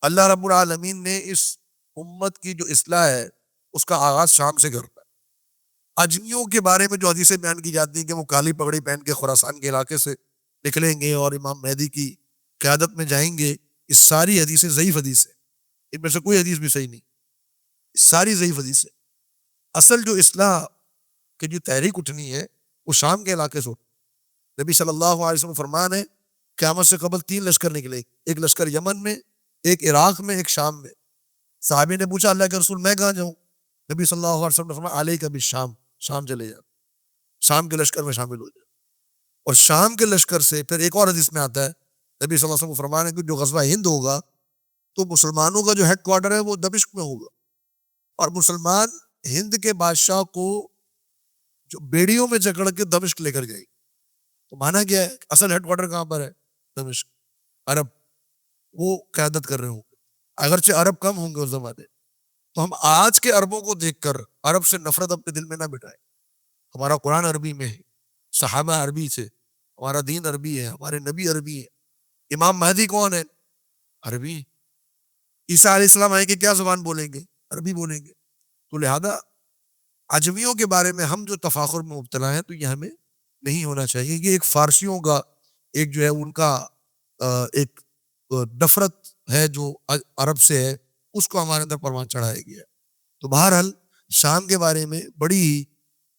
اللہ رب العالمین نے اس امت کی جو اصلاح ہے اس کا آغاز شام سے کرنا ہے۔ اجمیوں کے بارے میں جو حدیثیں بیان کی جاتی ہیں کہ وہ کالی پگڑی پہن کے خراسان کے علاقے سے نکلیں گے اور امام مہدی کی قیادت میں جائیں گے، اس ساری حدیثیں ضعیف حدیث ہیں، ان میں سے کوئی حدیث بھی صحیح نہیں، ساری ضعیف حدیث ہے۔ اصل جو اصلاح کی جو تحریک اٹھنی ہے وہ شام کے علاقے سے اٹھنی۔ نبی صلی اللہ علیہ وسلم فرمان ہے قیامت سے قبل 3 لشکر نکلے، ایک لشکر یمن میں، ایک عراق میں، ایک شام میں۔ صحابی نے پوچھا اللہ کے رسول میں کہاں جاؤں؟ نبی صلی اللہ علیہ وسلم نے فرمایا علیک بالشام، شام چلے جاؤ، شام کے لشکر میں شامل ہو جائے۔ اور شام کے لشکر سے پھر ایک اور حدیث میں آتا ہے، نبی صلی اللہ علیہ وسلم کو فرمایا کہ جو غزوہ ہند ہوگا تو مسلمانوں کا جو ہیڈ کوارٹر ہے وہ دمشق میں ہوگا، اور مسلمان ہند کے بادشاہ کو جو بیڑیوں میں جکڑ کے دمشق لے کر گئے۔ تو مانا کیا ہے؟ اصل ہیڈ کوارٹر کہاں پر ہے؟ دمشق، عرب وہ قیادت کر رہے ہوں گے، اگرچہ عرب کم ہوں گے اس زمانے۔ تو ہم آج کے عربوں کو دیکھ کر عرب سے نفرت اپنے دل میں نہ بٹھائیں۔ ہمارا قرآن عربی میں ہے، صحابہ عربی سے، ہمارا دین عربی ہے، ہمارے نبی عربی ہے، امام مہدی کون ہے؟ عربی۔ عیسیٰ علیہ السلام آئے کہ کیا زبان بولیں گے؟ عربی بولیں گے۔ تو لہذا عجمیوں کے بارے میں ہم جو تفاخر میں مبتلا ہیں تو یہ ہمیں نہیں ہونا چاہیے۔ یہ ایک فارسیوں کا ایک جو ہے ان کا ایک نفرت ہے جو عرب سے ہے، اس کو ہمارے اندر پروان چڑھایا گیا ہے۔ تو بہرحال شام کے بارے میں بڑی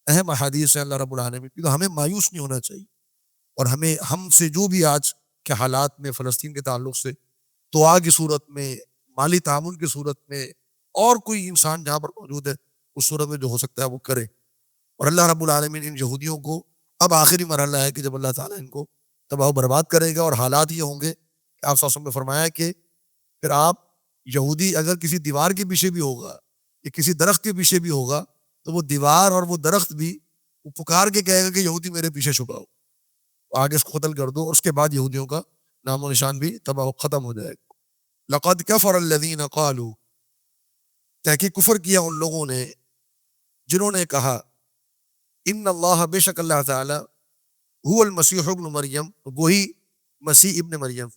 اہم احادیث ہے اللہ رب العالمین کی، تو ہمیں مایوس نہیں ہونا چاہیے، اور ہم سے جو بھی آج کے حالات میں فلسطین کے تعلق سے دعا کی صورت میں، مالی تعاون کی صورت میں، اور کوئی انسان جہاں پر موجود ہے اس صورت میں جو ہو سکتا ہے وہ کرے۔ اور اللہ رب العالمین ان یہودیوں کو، اب آخری مرحلہ ہے کہ جب اللہ تعالیٰ ان کو تباہ و برباد کرے گا، اور حالات یہ ہوں گے کہ آپ صلی اللہ علیہ وسلم نے فرمایا کہ پھر آپ یہودی اگر کسی دیوار کے پیچھے بھی ہوگا یا کسی درخت کے پیچھے بھی ہوگا تو وہ دیوار اور وہ درخت بھی وہ پکار کے کہے گا کہ یہودی میرے پیچھے چھپا ہو، آگے اس کو قتل کر دو، اور اس کے بعد یہودیوں کا نام و نشان بھی تباہ و ختم ہو جائے گا۔ لقد کفر الذین قالوا، تحقیق کفر کیا ان لوگوں نے جنہوں نے کہا ان اللہ، بے شک اللہ تعالی، هو المسیح ابن مریم، وہی مسیح ابن مریم۔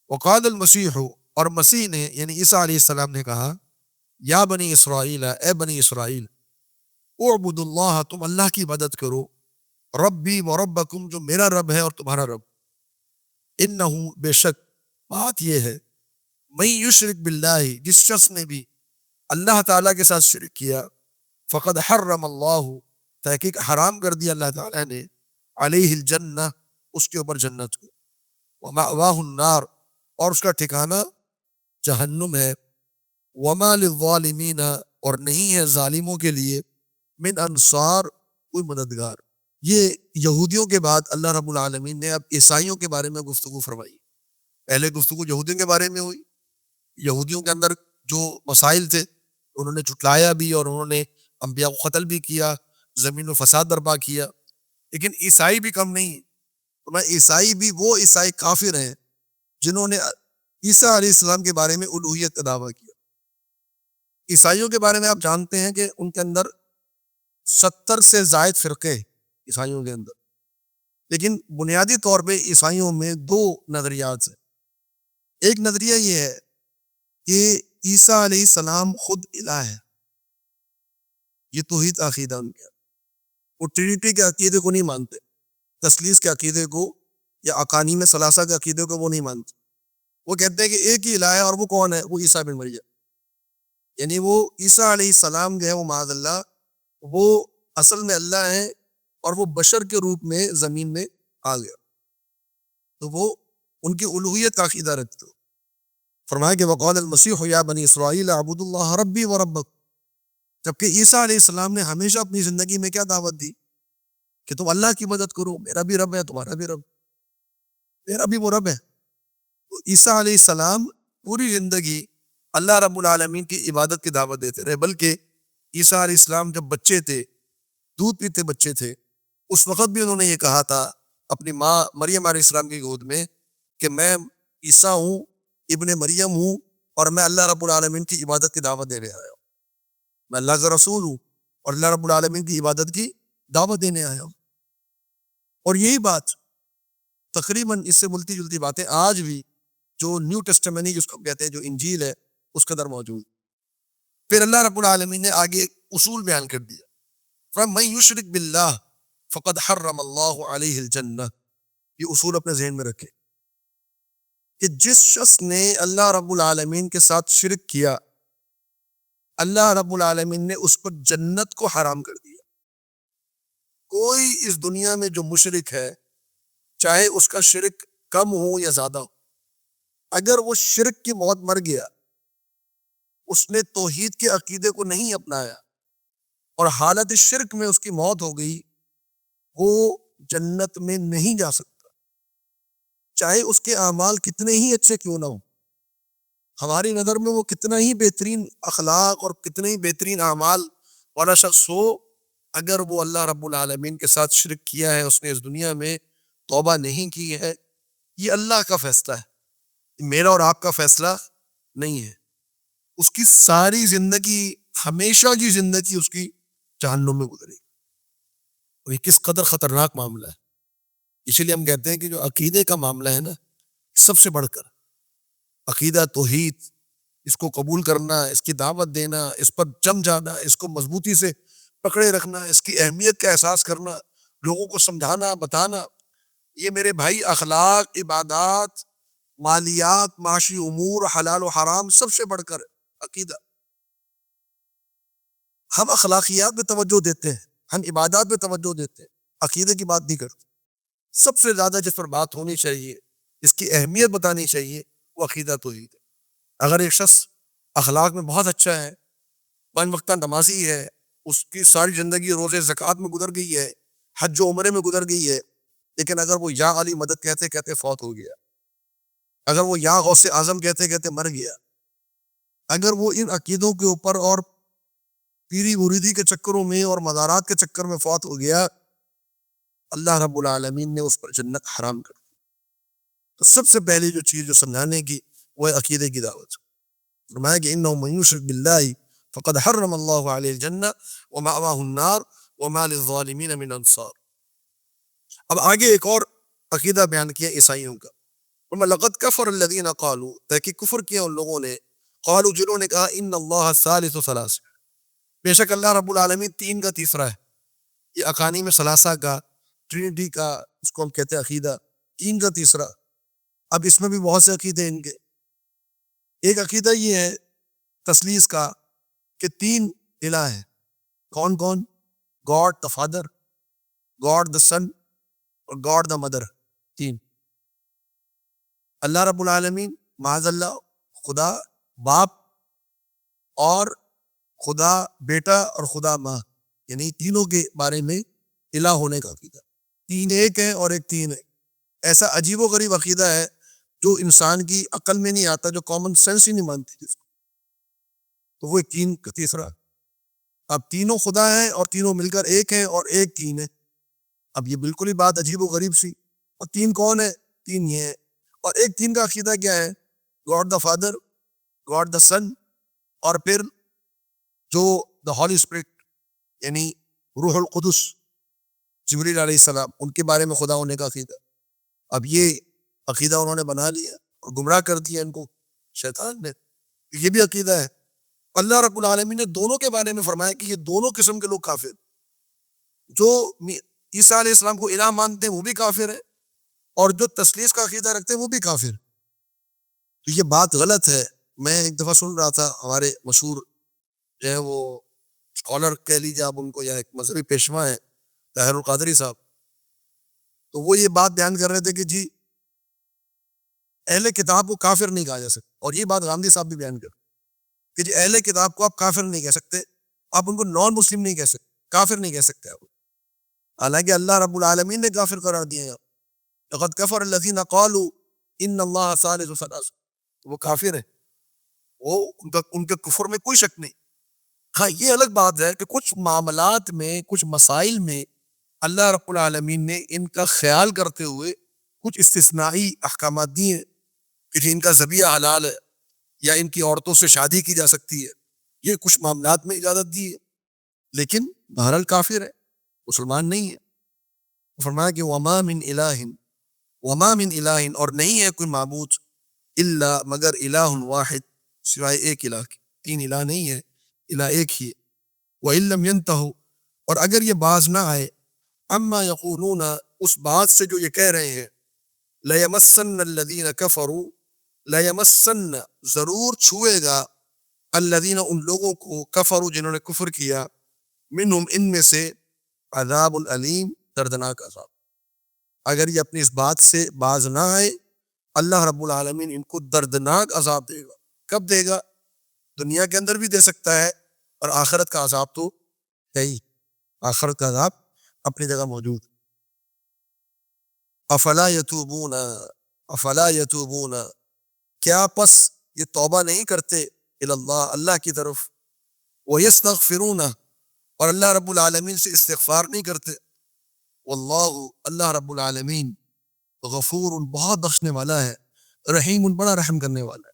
وقال المسیح، اور مسیح نے یعنی عیسیٰ علیہ السلام نے کہا یا بنی اسرائیل، اے بنی اسرائیل، اعبدوا اللہ، تم اللہ کی عبادت کرو، ربی و ربکم، جو میرا رب ہے اور تمہارا رب، انہ، بے شک بات یہ ہے، من یشرک باللہ، جس شخص نے بھی اللہ تعالیٰ کے ساتھ شرک کیا، فقد حرم اللہ، تحقیق حرام کر دیا اللہ تعالیٰ نے، علیہ الجنہ، اس کے اوپر جنت ہو، ومأواہ النار، اور اس کا ٹھکانہ جہنم ہے، وما للظالمین، اور نہیں ہے ظالموں کے لیے من انصار، کوئی مددگار۔ یہ یہودیوں کے بعد اللہ رب العالمین نے اب عیسائیوں کے بارے میں گفتگو فرمائی۔ پہلے گفتگو یہودیوں کے بارے میں ہوئی، یہودیوں کے اندر جو مسائل تھے انہوں نے جھٹلایا بھی اور انہوں نے انبیاء کو قتل بھی کیا، زمین میں فساد برپا کیا، لیکن عیسائی بھی کم نہیں ہیں۔ عیسائی بھی وہ عیسائی کافر ہیں جنہوں نے عیسیٰ علیہ السلام کے بارے میں الوہیت کا دعویٰ کیا۔ عیسائیوں کے بارے میں آپ جانتے ہیں کہ ان کے اندر 70 سے زائد فرقے عیسائیوں کے اندر، لیکن بنیادی طور پہ عیسائیوں میں 2 نظریات ہیں۔ ایک نظریہ یہ ہے کہ عیسیٰ علیہ السلام خود الہ ہے، یہ توحید عقیدہ ان کا، وہ ٹرینٹی کے عقیدے کو نہیں مانتے، تثلیث کے عقیدے کو یا اقانیم ثلاثہ کے عقیدے کو وہ نہیں مانتے۔ وہ کہتے ہیں کہ ایک ہی الہ ہے، اور وہ کون ہے؟ وہ عیسیٰ بن مریم، یعنی وہ عیسیٰ علیہ السلام جو ہے وہ معاذ اللہ وہ اصل میں اللہ ہیں، اور وہ بشر کے روپ میں زمین میں آ گیا، تو وہ ان کی الوہیت کا عقیدہ رکھتے۔ فرمایا کہ وقال المسیح یا بنی اسرائیل اعبدوا اللہ ربی و ربکم، جبکہ عیسیٰ علیہ السلام نے ہمیشہ اپنی زندگی میں کیا دعوت دی کہ تم اللہ کی مدد کرو، میرا بھی رب ہے، تمہارا بھی رب، میرا بھی وہ رب ہے۔ تو عیسیٰ علیہ السلام پوری زندگی اللہ رب العالمین کی عبادت کی دعوت دیتے رہے، بلکہ عیسیٰ علیہ السلام جب بچے تھے، دودھ پیتے بچے تھے، اس وقت بھی انہوں نے یہ کہا تھا اپنی ماں مریم علیہ السلام کی گود میں کہ میں عیسیٰ ہوں، ابن مریم ہوں، اور میں اللہ رب العالمین کی عبادت کی دعوت دینے آیا ہوں، میں اللہ کا رسول ہوں اور اللہ رب العالمین کی عبادت کی دعوت دینے آیا ہوں۔ اور یہی بات تقریباً اس سے ملتی جلتی باتیں آج بھی جو نیو ٹیسٹمنی جس کو کہتے ہیں، جو انجیل ہے، اس کے اندر موجود۔ پھر اللہ رب العالمین نے آگے ایک اصول بیان کر دیا، فَمَن يُشْرِكْ بِاللَّهِ فَقَدْ حَرَّمَ اللَّهُ عَلَيْهِ الْجَنَّةَ۔ یہ اصول اپنے ذہن میں رکھے کہ جس شخص نے اللہ رب العالمین کے ساتھ شرک کیا، اللہ رب العالمین نے اس پر جنت کو حرام کر دیا۔ کوئی اس دنیا میں جو مشرک ہے، چاہے اس کا شرک کم ہو یا زیادہ ہو، اگر وہ شرک کی موت مر گیا، اس نے توحید کے عقیدے کو نہیں اپنایا اور حالت شرک میں اس کی موت ہو گئی، وہ جنت میں نہیں جا سکتا، چاہے اس کے اعمال کتنے ہی اچھے کیوں نہ ہوں۔ ہماری نظر میں وہ کتنا ہی بہترین اخلاق اور کتنے ہی بہترین اعمال والا شخص ہو، اگر وہ اللہ رب العالمین کے ساتھ شرک کیا ہے، اس نے اس دنیا میں توبہ نہیں کی ہے، یہ اللہ کا فیصلہ ہے، میرا اور آپ کا فیصلہ نہیں ہے۔ اس کی ساری زندگی، ہمیشہ کی زندگی اس کی جہنم میں گزرے گی۔ اور یہ کس قدر خطرناک معاملہ ہے۔ اسی لیے ہم کہتے ہیں کہ جو عقیدے کا معاملہ ہے نا، سب سے بڑھ کر عقیدہ توحید، اس کو قبول کرنا، اس کی دعوت دینا، اس پر جم جانا، اس کو مضبوطی سے پکڑے رکھنا، اس کی اہمیت کا احساس کرنا، لوگوں کو سمجھانا، بتانا، یہ میرے بھائی اخلاق، عبادات، مالیات، معاشی امور، حلال و حرام، سب سے بڑھ کر عقیدہ۔ ہم اخلاقیات پہ توجہ دیتے ہیں، ہم عبادات پہ توجہ دیتے ہیں، عقیدے کی بات نہیں کرتے۔ سب سے زیادہ جس پر بات ہونی چاہیے، اس کی اہمیت بتانی چاہیے، وہ عقیدہ توحید ہے۔ اگر ایک شخص اخلاق میں بہت اچھا ہے، 5 وقتہ نمازی ہے، اس کی ساری زندگی روزے زکوٰۃ میں گزر گئی ہے، حج و عمرے میں گزر گئی ہے، لیکن اگر وہ یا علی مدد کہتے کہتے فوت ہو گیا، اگر وہ یا غوث اعظم کہتے کہتے مر گیا، اگر وہ ان عقیدوں کے اوپر اور پیری مریدی کے چکروں میں اور مزارات کے چکر میں فوت ہو گیا، اللہ رب العالمین نے اس پر جنت حرام کر دی۔ تو سب سے پہلی جو چیز جو سمجھانے کی وہ ہے عقیدے کی دعوت۔ فرمایا کہ انہ من یشرک باللہ فقد حرم اللہ علیہ الجنہ ومأواہ النار وما للظالمین من انصار۔ اب آگے ایک اور عقیدہ بیان کیا عیسائیوں کا، لقد کفر الذین قالوا، تحقیق کفر کیا ان لوگوں نے، قالوا جنہوں نے کہا ان اللہ ثالث ثلاث، بے شک اللہ رب العالمین 3 کا تیسرا ہے۔ یہ اقانیم ثلاثہ کا، ٹرینٹی کا، اس کو ہم کہتے ہیں عقیدہ، 3 کا تیسرا۔ اب اس میں بھی بہت سے عقیدے ان کے، ایک عقیدہ یہ ہے تثلیث کا کہ 3 الہ ہیں۔ کون کون؟ God the father, God the son اور گاڈ دا مدر، تین۔ اللہ رب العالمین معاذ اللہ خدا باپ اور خدا بیٹا اور خدا ماں، یعنی تینوں کے بارے میں الہ ہونے کا عقیدہ، تین ایک ہے اور ایک تین ہے۔ ایسا عجیب و غریب عقیدہ ہے جو انسان کی عقل میں نہیں آتا، جو کامن سینس ہی نہیں مانتی جس کو، تو وہ تین کا تیسرا۔ اب تینوں خدا ہیں اور تینوں مل کر ایک ہیں اور ایک تین ہے۔ اب یہ بالکل ہی بات عجیب و غریب سی، اور تین کون ہے؟ تین یہ ہے۔ اور ایک تین کا عقیدہ کیا ہے؟ God the father, God the son, اور پھر جو دا ہولی اسپرٹ یعنی روح القدس جبریل علیہ السلام، ان کے بارے میں خدا ہونے کا عقیدہ۔ اب یہ عقیدہ انہوں نے بنا لیا اور گمراہ کر دیا ان کو شیطان نے، یہ بھی عقیدہ ہے۔ اللہ رب العالمین نے دونوں کے بارے میں فرمایا کہ یہ دونوں قسم کے لوگ کافر، جو عیسیٰ علیہ السلام کو الہ مانتے ہیں وہ بھی کافر ہے، اور جو تثلیث کا عقیدہ رکھتے ہیں وہ بھی کافر۔ تو یہ بات غلط ہے۔ میں ایک دفعہ سن رہا تھا، ہمارے مشہور جو ہے وہ اسکالر کہہ لیجیے آپ ان کو، یا ایک مذہبی پیشوا ہیں طاہر القادری صاحب، تو وہ یہ بات بیان کر رہے تھے کہ جی اہل کتاب کو کافر نہیں کہا جا سکتا، اور یہ بات غامدی صاحب بھی بیان کر کہ جی اہل کتاب کو آپ کافر نہیں کہہ سکتے، آپ ان کو نان مسلم نہیں کہہ سکتے، کافر نہیں کہہ سکتے آپ، حالانکہ اللہ رب العالمین نے کافر قرار دیا ہے۔ لقد کفر الذین قالوا ان اللہ ثالث ثلاثہ، وہ کافر ہے، وہ ان کے کفر میں کوئی شک نہیں۔ ہاں یہ الگ بات ہے کہ کچھ معاملات میں، کچھ مسائل میں اللہ رب العالمین نے ان کا خیال کرتے ہوئے کچھ استثنائی احکامات دیے ہیں کہ ان کا ذبیحہ حلال ہے، یا ان کی عورتوں سے شادی کی جا سکتی ہے، یہ کچھ معاملات میں اجازت دی ہے، لیکن بہرحال کافر ہے، مسلمان نہیں ہے۔ فرمایا کہ وما من الہ، اور نہیں ہے کوئی معبود الا مگر الہ واحد، سوائے ایک الہ کے، تین الہ نہیں ہے، الہ ایک ہی ہے۔ وَإِن لَّمْ يَنْتَهُوا، اور اگر یہ باز نہ آئے، اما یقولون، اس بات سے جو یہ کہہ رہے ہیں، لَيَمَسَّنَّ الَّذِينَ كَفَرُوا، لَيَمَسَّنَّ ضرور چھوئے گا، الذین ان لوگوں کو، کفروا جنہوں نے کفر کیا، منہم ان میں سے، عذاب العلیم دردناک عذاب۔ اگر یہ اپنی اس بات سے باز نہ آئے، اللہ رب العالمین ان کو دردناک عذاب دے گا۔ کب دے گا؟ دنیا کے اندر بھی دے سکتا ہے، اور آخرت کا عذاب تو ہے ہی، آخرت کا عذاب اپنی جگہ موجود۔ افلا یتوبون، افلا یتوبون، کیا پس یہ توبہ نہیں کرتے، اللہ اللہ کی طرف، ویستغفرون، اور اللہ رب العالمین سے استغفار نہیں کرتے، واللہ اللہ رب العالمین غفور بہت بخشنے والا ہے، رحیم بڑا رحم کرنے والا ہے۔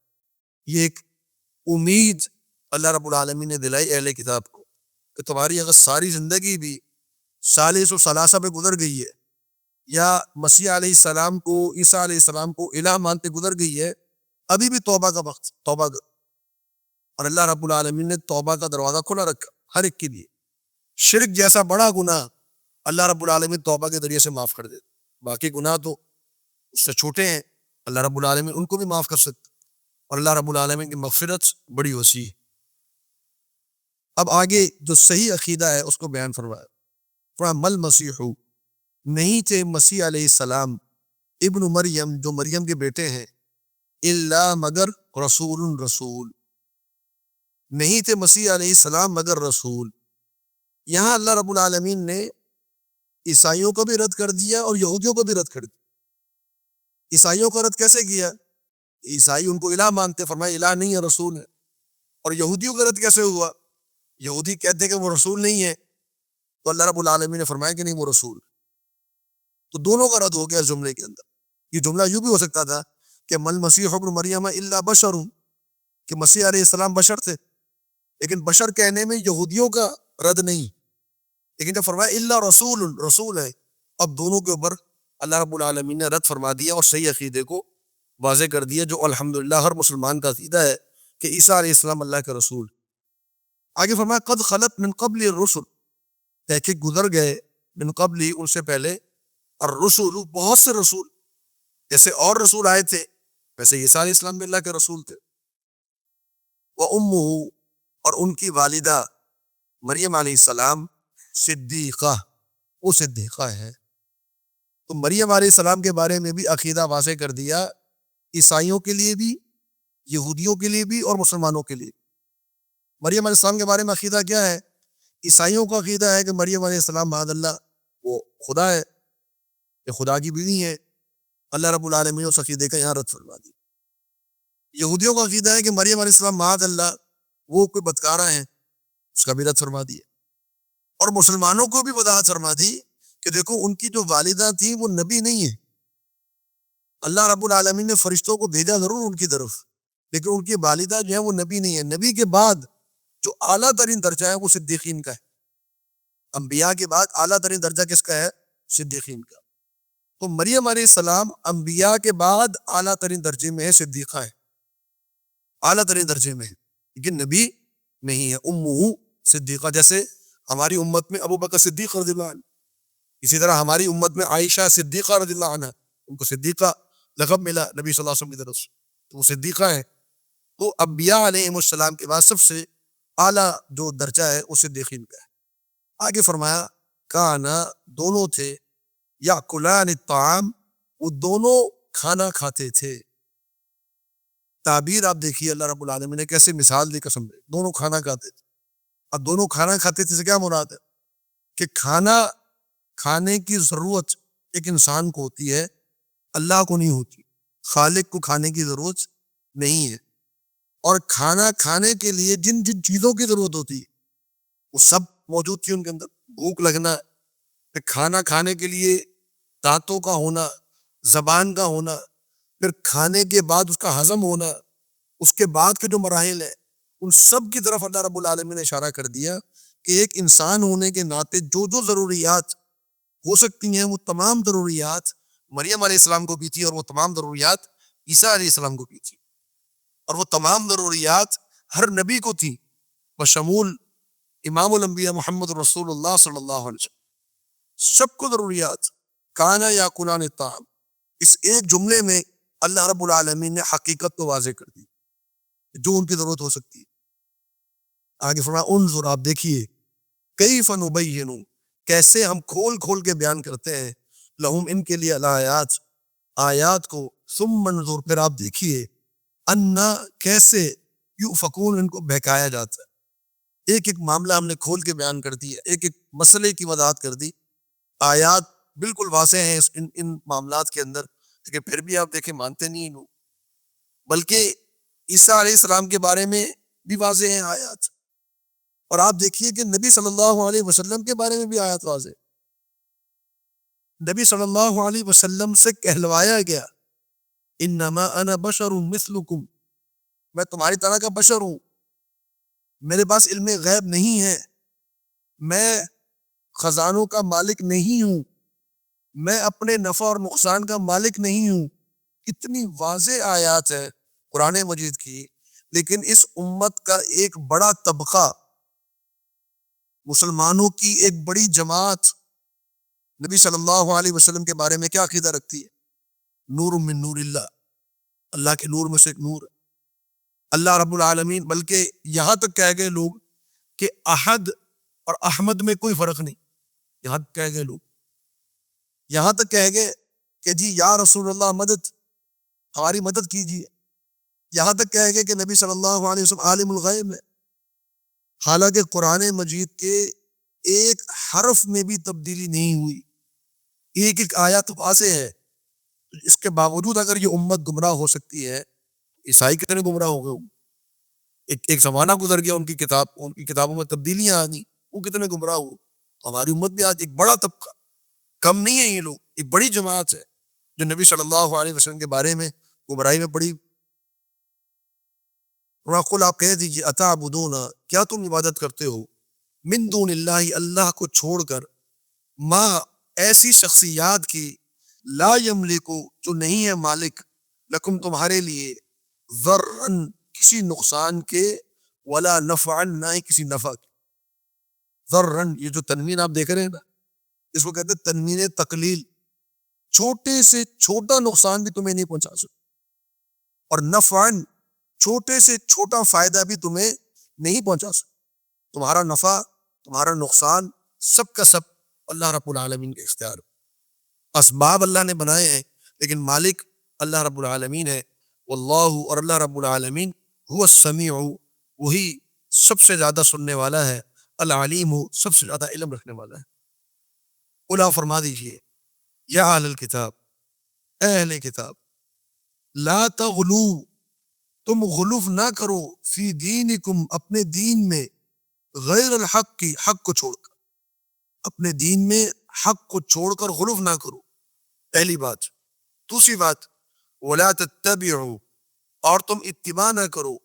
یہ ایک امید اللہ رب العالمین نے دلائی اہل کتاب کو کہ تمہاری اگر ساری زندگی بھی ثالث و ثلاثہ پہ گزر گئی ہے، یا مسیح علیہ السلام کو، عیسیٰ علیہ السلام کو الہ مانتے گزر گئی ہے، ابھی بھی توبہ کا وقت، توبہ کا، اور اللہ رب العالمین نے توبہ کا دروازہ کھلا رکھا ہر ایک کے لیے۔ شرک جیسا بڑا گناہ اللہ رب العالمین توبہ کے ذریعے سے معاف کر دیتا، باقی گناہ تو اس سے چھوٹے ہیں، اللہ رب العالمین ان کو بھی معاف کر سکتا، اور اللہ رب العالمین کی مغفرت بڑی وسیع ہے۔ اب آگے جو صحیح عقیدہ ہے اس کو بیان فرمایا، فرمایا مل مسیح، نہیں تھے مسیح علیہ السلام، ابن مریم جو مریم کے بیٹے ہیں، الا مگر رسول، رسول نہیں تھے مسیح علیہ السلام مگر رسول۔ یہاں اللہ رب العالمین نے عیسائیوں کو بھی رد کر دیا اور یہودیوں کو بھی رد کر دیا۔ عیسائیوں کو رد کیسے کیا؟ عیسائی ان کو الہ مانتے، فرمایا الہ نہیں ہے، رسول ہے۔ اور یہودیوں کا رد کیسے ہوا؟ یہودی کہتے کہ وہ رسول نہیں ہے، تو اللہ رب العالمین نے فرمایا کہ نہیں وہ رسول، تو دونوں کا رد ہو گیا اس جملے کے اندر۔ یہ جملہ یوں بھی ہو سکتا تھا کہ مل مسیح ابن مریم الا بشر، کہ مسیح علیہ السلام بشر تھے، لیکن بشر کہنے میں یہودیوں کا رد نہیں، لیکن جب فرمایا الا رسول، رسول ہے، اب دونوں کے اوپر اللہ رب العالمین نے رد فرما دیا اور صحیح عقیدے کو واضح کر دیا، جو الحمدللہ ہر مسلمان کا عقیدہ ہے کہ عیسیٰ علیہ السلام اللہ کے رسول۔ آگے فرمایا قد خلت من قبل الرسل، تحقیق گزر گئے، من قبل ان سے پہلے، الرسل بہت سے رسول، جیسے اور رسول آئے تھے ویسے عیسیٰ علیہ السلام بھی اللہ کے رسول تھے۔ وَأُمُّهُ، اور ان کی والدہ مریم علیہ السلام، صدیقہ، وہ صدیقہ ہے۔ تو مریم علیہ السلام کے بارے میں بھی عقیدہ واضح کر دیا، عیسائیوں کے لیے بھی، یہودیوں کے لیے بھی اور مسلمانوں کے لیے۔ مریم علیہ السلام کے بارے میں عقیدہ کیا ہے؟ عیسائیوں کا عقیدہ ہے کہ مریم علیہ السلام معاذ اللہ وہ خدا ہے، یہ خدا کی بیوی ہے، اللہ رب العالمین اس عقیدے کا یہاں رد فرما دی۔ یہودیوں کا عقیدہ ہے کہ مریم علیہ السلام معاذ اللہ وہ کوئی بدکارہ ہیں، اس کا بھی رد فرما دیا۔ اور مسلمانوں کو بھی وضاحت فرما دی کہ دیکھو ان کی جو والدہ تھی وہ نبی نہیں ہے، اللہ رب العالمین نے فرشتوں کو بھیجا ضرور ان کی طرف، لیکن ان کی والدہ جو ہے وہ نبی نہیں ہے۔ نبی کے بعد جو اعلیٰ ترین درجہ ہے وہ صدیقین کا ہے، انبیاء کے بعد اعلیٰ ترین درجہ کس کا ہے؟ صدیقین کا۔ تو مریم علیہ السلام انبیاء کے بعد اعلیٰ ترین درجے میں ہے، صدیقہ ہے، اعلیٰ ترین درجے میں ہے، لیکن نبی نہیں ہے۔ امہ صدیقہ، جیسے ہماری امت میں ابو بکر صدیق رضی اللہ عنہ، اسی طرح ہماری امت میں عائشہ صدیقہ رضی اللہ عنہ، ان کو صدیقہ لقب ملا نبی صلی اللہ علیہ وسلم کی طرف سے، تو وہ صدیقہ ہیں۔ تو انبیاء علیہ السلام کے بعد سب سے اعلیٰ جو درجہ ہے وہ صدیقین کا ہے۔ آگے فرمایا کانا، دونوں تھے، یاکلان الطعام، وہ دونوں کھانا کھاتے تھے۔ تعبیر آپ دیکھیے اللہ رب العالمین نے کیسے مثال دی، قسم دے، دونوں کھانا کھاتے تھے۔ اب دونوں کھانا کھاتے تھے سے کیا مراد ہے؟ کہ کھانا کھانے کی ضرورت ایک انسان کو ہوتی ہے، اللہ کو نہیں ہوتی، خالق کو کھانے کی ضرورت نہیں ہے۔ اور کھانا کھانے کے لیے جن جن چیزوں کی ضرورت ہوتی ہے وہ سب موجود تھی ان کے اندر۔ بھوک لگنا، پھر کھانا کھانے کے لیے دانتوں کا ہونا، زبان کا ہونا، پھر کھانے کے بعد اس کا ہضم ہونا، اس کے بعد کے جو مراحل ہیں ان سب کی طرف اللہ رب العالمین نے اشارہ کر دیا کہ ایک انسان ہونے کے ناطے جو جو ضروریات ہو سکتی ہیں وہ تمام ضروریات مریم علیہ السلام کو بھی تھی، اور وہ تمام ضروریات عیسیٰ علیہ السلام کو بھی تھی، اور وہ تمام ضروریات ہر نبی کو تھی، بشمول امام الانبیاء محمد رسول اللہ صلی اللہ علیہ وسلم، سب کو ضروریات۔ کانا یاکلان الطعام، اس ایک جملے میں اللہ رب العالمین نے حقیقت تو واضح کر دی جو ان کی ضرورت ہو سکتی ہے۔ آگے فرمایا انظر، آپ دیکھیے، کیف نبین، کیسے ہم کھول کھول کے بیان کرتے ہیں، لہم، ان کے لیے، الآیات، آیات کو، ثم انظر، پھر آپ دیکھیے، انا، کیسے، یؤفکون، ان کو بہکایا جاتا ہے۔ ایک ایک معاملہ ہم نے کھول کے بیان کر دیا، ایک ایک مسئلے کی وضاحت کر دی، آیات بالکل واضح ہیں ان معاملات کے اندر، لیکن پھر بھی آپ دیکھیں مانتے نہیں لوگ۔ بلکہ عیسیٰ علیہ السلام کے بارے میں بھی واضح ہیں آیات، اور آپ دیکھیے کہ نبی صلی اللہ علیہ وسلم کے بارے میں بھی آیات واضح۔ نبی صلی اللہ علیہ وسلم سے کہلوایا گیا، انما انا بشر مثلکم، میں تمہاری طرح کا بشر ہوں، میرے پاس علم غیب نہیں ہے، میں خزانوں کا مالک نہیں ہوں، میں اپنے نفع اور نقصان کا مالک نہیں ہوں۔ اتنی واضح آیات ہے قرآن مجید کی، لیکن اس امت کا ایک بڑا طبقہ، مسلمانوں کی ایک بڑی جماعت نبی صلی اللہ علیہ وسلم کے بارے میں کیا عقیدہ رکھتی ہے؟ نور من نور اللہ، اللہ کے نور میں سے ایک نور ہے اللہ رب العالمین۔ بلکہ یہاں تک کہہ گئے لوگ کہ احد اور احمد میں کوئی فرق نہیں، یہاں تک کہہ گئے لوگ، یہاں تک کہہ گئے کہ جی یا رسول اللہ مدد، ہماری مدد کیجیے، یہاں تک کہہ گئے کہ نبی صلی اللہ علیہ وسلم عالم الغیب ہے، حالانکہ قرآن مجید کے ایک حرف میں بھی تبدیلی نہیں ہوئی، ایک ایک آیت واضح ہے۔ اس کے باوجود اگر یہ امت گمراہ ہو سکتی ہے، عیسائی کتنے گمراہ ہو گئے، ایک زمانہ گزر گیا، ان کی کتابوں میں تبدیلیاں آنی، وہ کتنے گمراہ ہو۔ ہماری امت بھی آج ایک بڑا طبقہ، کم نہیں ہے یہ لوگ، ایک بڑی جماعت ہے جو نبی صلی اللہ علیہ وسلم کے بارے میں گمراہی میں پڑی۔ قل، آپ کہہ دیجیے، اتعبدون، کیا تم عبادت کرتے ہو، من دون اللہ، اللہ کو چھوڑ کر، ما، ایسی شخصیات کی، لا یملکو، جو نہیں ہے مالک، لکم، تمہارے لیے، ضرن، کسی نقصان کے، ولا نفعن، نہ ہی کسی نفع کے۔ ضرن، یہ جو تنوین آپ دیکھ رہے ہیں نا، اس کو کہتے ہیں تنوین تقلیل، چھوٹے سے چھوٹا نقصان بھی تمہیں نہیں پہنچا سکتا، اور نفعن، چھوٹے سے چھوٹا فائدہ بھی تمہیں نہیں پہنچا سکتا۔ تمہارا نفع، تمہارا نقصان، سب کا سب اللہ رب العالمین کے اختیار۔ اسباب اللہ نے بنائے ہیں لیکن مالک اللہ رب العالمین ہے. واللہ، اور اللہ رب العالمین هو السمیع، وہی سب سے زیادہ سننے والا ہے، العلیم، سب سے زیادہ علم رکھنے والا ہے. قل فرما دیجئے یا اہل الکتاب، اے اہل کتاب، لا تغلو، تم غلوف نہ کرو، فی دینکم، اپنے دین میں، غیر الحق کی، حق کو چھوڑ کر، اپنے دین میں حق کو چھوڑ کر غلوف نہ کرو، پہلی بات. دوسری بات، ولا تتبعوا، اور تم اتباع نہ کرو،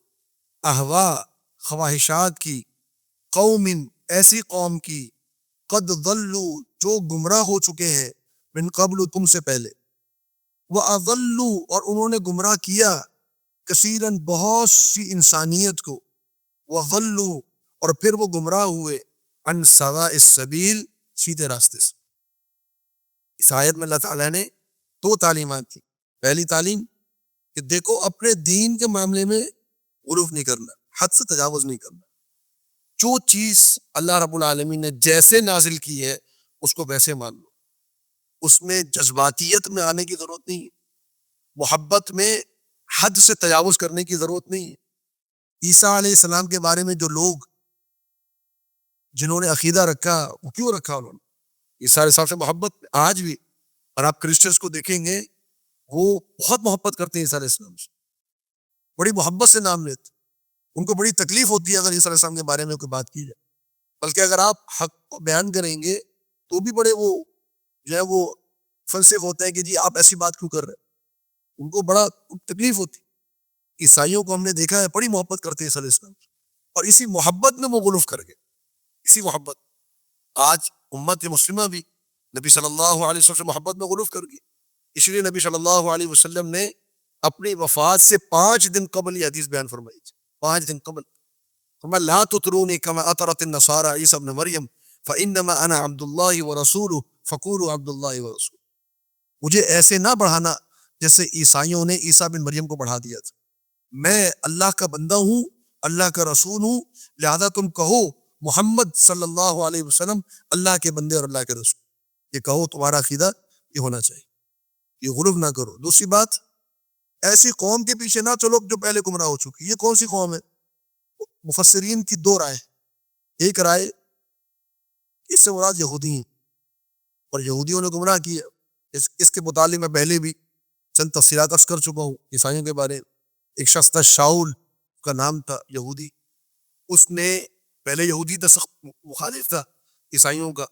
احوا، خواہشات کی، قوم، ایسی قوم کی، قد ضلوا، جو گمراہ ہو چکے ہیں، من قبل، تم سے پہلے، وَأَضَلُّوا، اور انہوں نے گمراہ کیا، کثیراً، بہت سی انسانیت کو، وَضَلُّوا، اور پھر وہ گمراہ ہوئے، عن سواء السبیل، سیدھے راستے سے. اس آیت میں اللہ تعالیٰ نے دو تعلیمات دی. پہلی تعلیم کہ دیکھو اپنے دین کے معاملے میں غلوف نہیں کرنا، حد سے تجاوز نہیں کرنا. جو چیز اللہ رب العالمین نے جیسے نازل کی ہے اس کو ویسے مان لو، اس میں جذباتیت میں آنے کی ضرورت نہیں ہے، محبت میں حد سے تجاوز کرنے کی ضرورت نہیں ہے. عیسیٰ علیہ السلام کے بارے میں جو لوگ جنہوں نے عقیدہ رکھا، وہ کیوں رکھا انہوں نے؟ عیسیٰ علیہ السلام سے محبت. آج بھی اور آپ کرسچنس کو دیکھیں گے وہ بہت محبت کرتے ہیں عیسیٰ علیہ السلام سے، بڑی محبت سے نام لیتے، ان کو بڑی تکلیف ہوتی ہے اگر عیسیٰ علیہ السلام کے بارے میں کوئی بات کی جائے. بلکہ اگر آپ حق کو بیان کریں گے تو بھی بڑے وہ جو ہے وہ فلسفہ ہوتا ہے کہ جی آپ ایسی بات کیوں کر رہے ہیں، ان کو بڑا تکلیف ہوتی. عیسائیوں کو ہم نے دیکھا ہے بڑی محبت کرتے ہیں عیسیٰ علیہ السلام سے، اور اسی محبت میں وہ غلوف کر گئے، اسی محبت. آج امت مسلمہ بھی نبی صلی اللہ علیہ وسلم سے محبت میں غلوف کر گئی. اس لیے نبی صلی اللہ علیہ وسلم نے اپنی وفات سے 5 دن قبل یہ حدیث بیان فرمائی. 5 دن قبل فرمایا لا تطرونی کما اطرت النصارى عیسی ابن مریم فانما انا عبد اللہ ورسولہ فقولوا عبد اللہ ورسولہ. مجھے ایسے نہ بڑھانا جیسے عیسائیوں نے عیسیٰ بن مریم کو بڑھا دیا تھا. میں اللہ کا بندہ ہوں، اللہ کا رسول ہوں، لہذا تم کہو محمد صلی اللہ علیہ وسلم اللہ کے بندے اور اللہ کے رسول. یہ کہو، تمہارا عقیدہ یہ ہونا چاہیے، یہ غلوف نہ کرو. دوسری بات، ایسی قوم کے پیچھے نہ چلو جو پہلے گمراہ ہو چکی. یہ کون سی قوم ہے؟ مفسرین کی 2 رائے. ایک رائے اس سے مراد یہودی ہیں اور یہودیوں نے گمراہ کیا. اس کے متعلق میں پہلے بھی چند تفصیلات عرض کر چکا ہوں عیسائیوں کے بارے میں. ایک شخص تھا شاؤل، کا نام تھا، یہودی. اس نے پہلے یہودی تھا، سخت مخالف تھا عیسائیوں کا،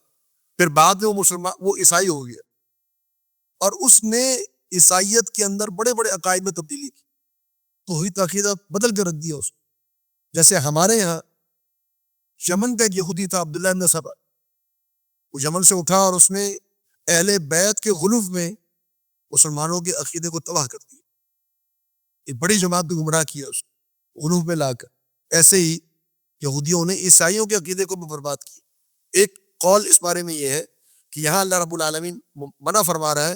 پھر بعد میں وہ مسلمان، وہ عیسائی ہو گیا، اور اس نے عیسائیت کے اندر بڑے بڑے عقائد میں تبدیلی کی، توحید کا عقیدہ بدل کے رکھ دیا اس نے. جیسے ہمارے یہاں یمن کا ایک یہودی تھا عبداللہ ابن سبا، وہ یمن سے اٹھا اور اس نے اہل بیت کے غلوف میں مسلمانوں کے عقیدے کو تباہ کر دیا. ایک بڑی جماعت کو گمراہ کیا اس غلوف میں لا کر. ایسے ہی یہودیوں نے عیسائیوں کے عقیدے کو بھی برباد کیا. ایک قول اس بارے میں یہ ہے کہ یہاں اللہ رب العالمین منع فرما رہا ہے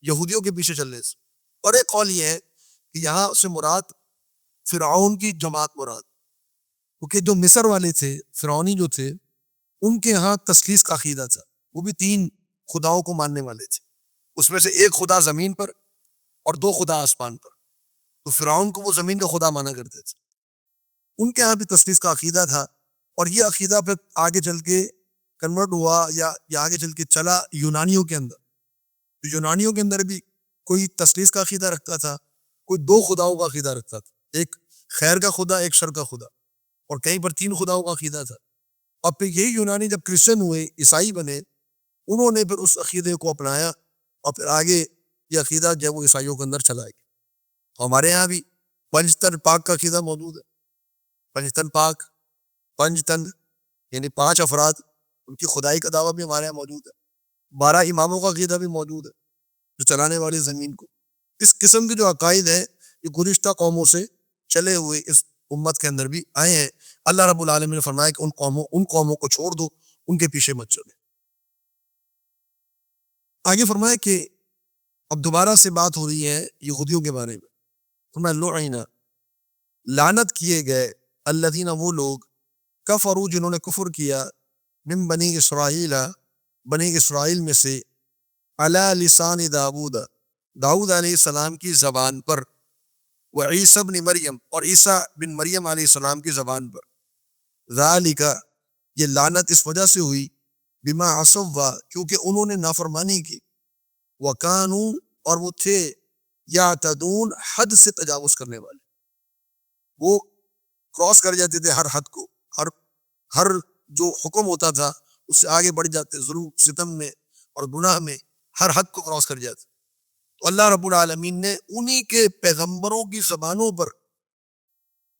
یہودیوں کے پیچھے چلنے سے، اور ایک قول یہ ہے کہ یہاں سے مراد فرعون کی جماعت مراد، کیونکہ جو مصر والے تھے، فرعونی جو تھے، ان کے ہاں تثلیث کا عقیدہ تھا. وہ بھی 3 خداؤں کو ماننے والے تھے، اس میں سے ایک خدا زمین پر اور 2 خدا آسمان پر. تو فرعون کو وہ زمین کا خدا مانا کرتے تھے. ان کے ہاں بھی تثلیث کا عقیدہ تھا، اور یہ عقیدہ پھر آگے چل کے کنورٹ ہوا یا آگے چل کے چلا یونانیوں کے اندر. تو یونانیوں کے اندر بھی کوئی تثلیث کا عقیدہ رکھتا تھا، کوئی 2 خداؤں کا عقیدہ رکھتا تھا، ایک خیر کا خدا، ایک شر کا خدا، اور کہیں پر 3 خداؤں کا عقیدہ تھا. اور پھر یہی یونانی جب کرسچن ہوئے، عیسائی بنے، انہوں نے پھر اس عقیدے کو اپنایا، اور پھر آگے یہ عقیدہ جب وہ عیسائیوں کے اندر چلا گیا. ہمارے ہاں بھی پنجتن پاک کا عقیدہ موجود ہے. پنجتن پاک، پنجتن یعنی 5 افراد، ان کی خدائی کا دعویٰ بھی ہمارے یہاں موجود ہے. 12 اماموں کا عقیدہ بھی موجود ہے جو چلانے والی زمین کو. اس قسم کے جو عقائد ہیں یہ گزشتہ قوموں سے چلے ہوئے اس امت کے اندر بھی آئے ہیں. اللہ رب العالمین نے فرمایا کہ ان قوموں کو چھوڑ دو، ان کے پیچھے مت چلے. آگے فرمایا کہ اب دوبارہ سے بات ہو رہی ہے یہودیوں کے بارے میں. فرمایا لعنا، لعنت کیے گئے، الذین، وہ لوگ، کفروا، جنہوں نے کفر کیا، من بنی اسرائیل، بنی اسرائیل میں سے، علی لسان داود، داؤد علیہ السلام کی زبان پر، و عیسیٰ بن مریم، اور عیسیٰ بن مریم علیہ السلام کی زبان پر، ذالک، یہ لعنت اس وجہ سے ہوئی، بما عصوا، کیونکہ انہوں نے نافرمانی کی، وکانوا، اور وہ تھے، یعتدون، حد سے تجاوز کرنے والے، وہ کراس کر جاتے تھے ہر حد کو، ہر جو حکم ہوتا تھا اس سے آگے بڑھ جاتے، ظلم ستم میں اور گناہ میں ہر حد کو کراس کر جاتے۔ تو اللہ رب العالمین نے انہی کے پیغمبروں کی زبانوں پر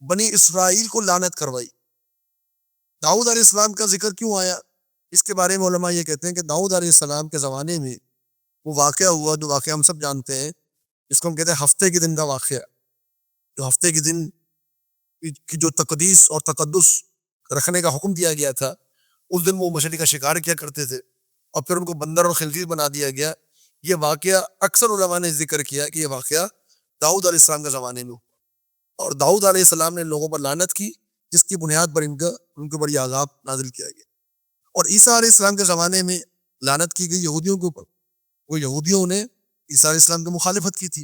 بنی اسرائیل کو لعنت کروائی۔ داؤد علیہ السلام کا ذکر کیوں آیا؟ اس کے بارے میں علماء یہ کہتے ہیں کہ داؤد علیہ السلام کے زمانے میں وہ واقعہ ہوا، جو واقعہ ہم سب جانتے ہیں، جس کو ہم کہتے ہیں ہفتے کے دن کا واقعہ، جو ہفتے کے دن کی جو تقدیس اور تقدس رکھنے کا حکم دیا گیا تھا، اس دن وہ مچھلی کا شکار کیا کرتے تھے، اور پھر ان کو بندر اور خنزیر بنا دیا گیا۔ یہ واقعہ اکثر علماء نے ذکر کیا کہ یہ واقعہ داؤد علیہ السلام کے زمانے میں ہوا، اور داؤد علیہ السلام نے لوگوں پر لعنت کی، جس کی بنیاد پر ان کے بڑی عذاب نازل کیا گیا۔ اور عیسیٰ علیہ السلام کے زمانے میں لعنت کی گئی یہودیوں کے اوپر، وہ یہودیوں نے عیسیٰ علیہ السلام کی مخالفت کی تھی،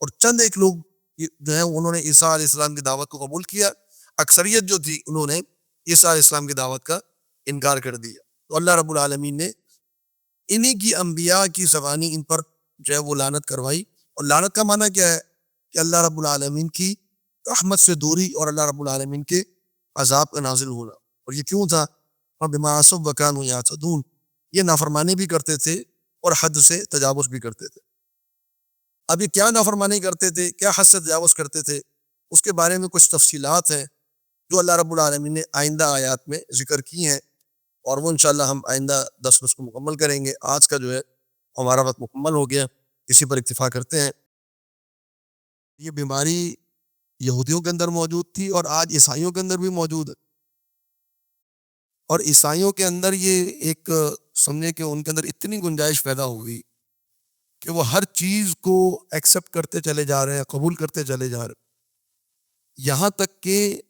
اور چند ایک لوگ جو ہیں انہوں نے عیسیٰ علیہ السلام کی دعوت کو قبول کیا، اکثریت جو تھی انہوں نے عیسیٰ علیہ السلام کی دعوت کا انکار کر دیا۔ تو اللہ رب العالمین نے انہی کی انبیاء کی زبانی ان پر جو ہے وہ لعنت کروائی۔ اور لعنت کا معنی کیا ہے؟ کہ اللہ رب العالمین کی رحمت سے دوری اور اللہ رب العالمین کے عذاب کا نازل ہونا۔ اور یہ کیوں تھا؟ بما عصوا وکانوا یعتدون، یہ نافرمانی بھی کرتے تھے اور حد سے تجاوز بھی کرتے تھے۔ اب یہ کیا نافرمانی کرتے تھے، کیا حد سے تجاوز کرتے تھے، اس کے بارے میں کچھ تفصیلات ہیں جو اللہ رب العالمین نے آئندہ آیات میں ذکر کی ہیں، اور وہ انشاءاللہ ہم آئندہ 10 کو مکمل کریں گے۔ آج کا جو ہے ہمارا وقت مکمل ہو گیا، اسی پر اکتفا کرتے ہیں۔ یہ بیماری یہودیوں کے اندر موجود تھی اور آج عیسائیوں کے اندر بھی موجود ہے، اور عیسائیوں کے اندر یہ ایک سمجھے کہ ان کے اندر اتنی گنجائش پیدا ہوئی کہ وہ ہر چیز کو ایکسیپٹ کرتے چلے جا رہے ہیں، قبول کرتے چلے جا رہے ہیں، یہاں تک کہ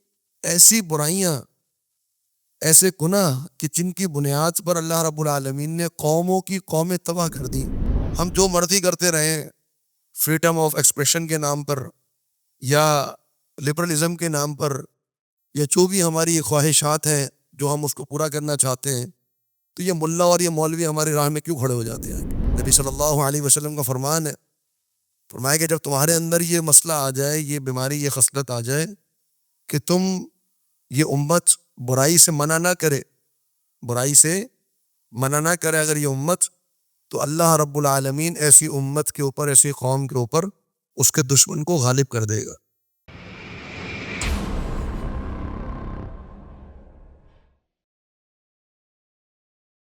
ایسی برائیاں، ایسے گناہ کہ جن کی بنیاد پر اللہ رب العالمین نے قوموں کی قومیں تباہ کر دی۔ ہم جو مرضی کرتے رہے، فریڈم آف ایکسپریشن کے نام پر یا لبرلزم کے نام پر، یا جو بھی ہماری خواہشات ہیں جو ہم اس کو پورا کرنا چاہتے ہیں، تو یہ ملا اور یہ مولوی ہماری راہ میں کیوں کھڑے ہو جاتے ہیں؟ نبی صلی اللہ علیہ وسلم کا فرمان ہے، فرمایا کہ جب تمہارے اندر یہ مسئلہ آ جائے، یہ بیماری، یہ خصلت آ جائے کہ تم یہ امت برائی سے منع نہ کرے، برائی سے منع نہ کرے اگر یہ امت، تو اللہ رب العالمین ایسی امت کے اوپر، ایسی قوم کے اوپر اس کے دشمن کو غالب کر دے گا۔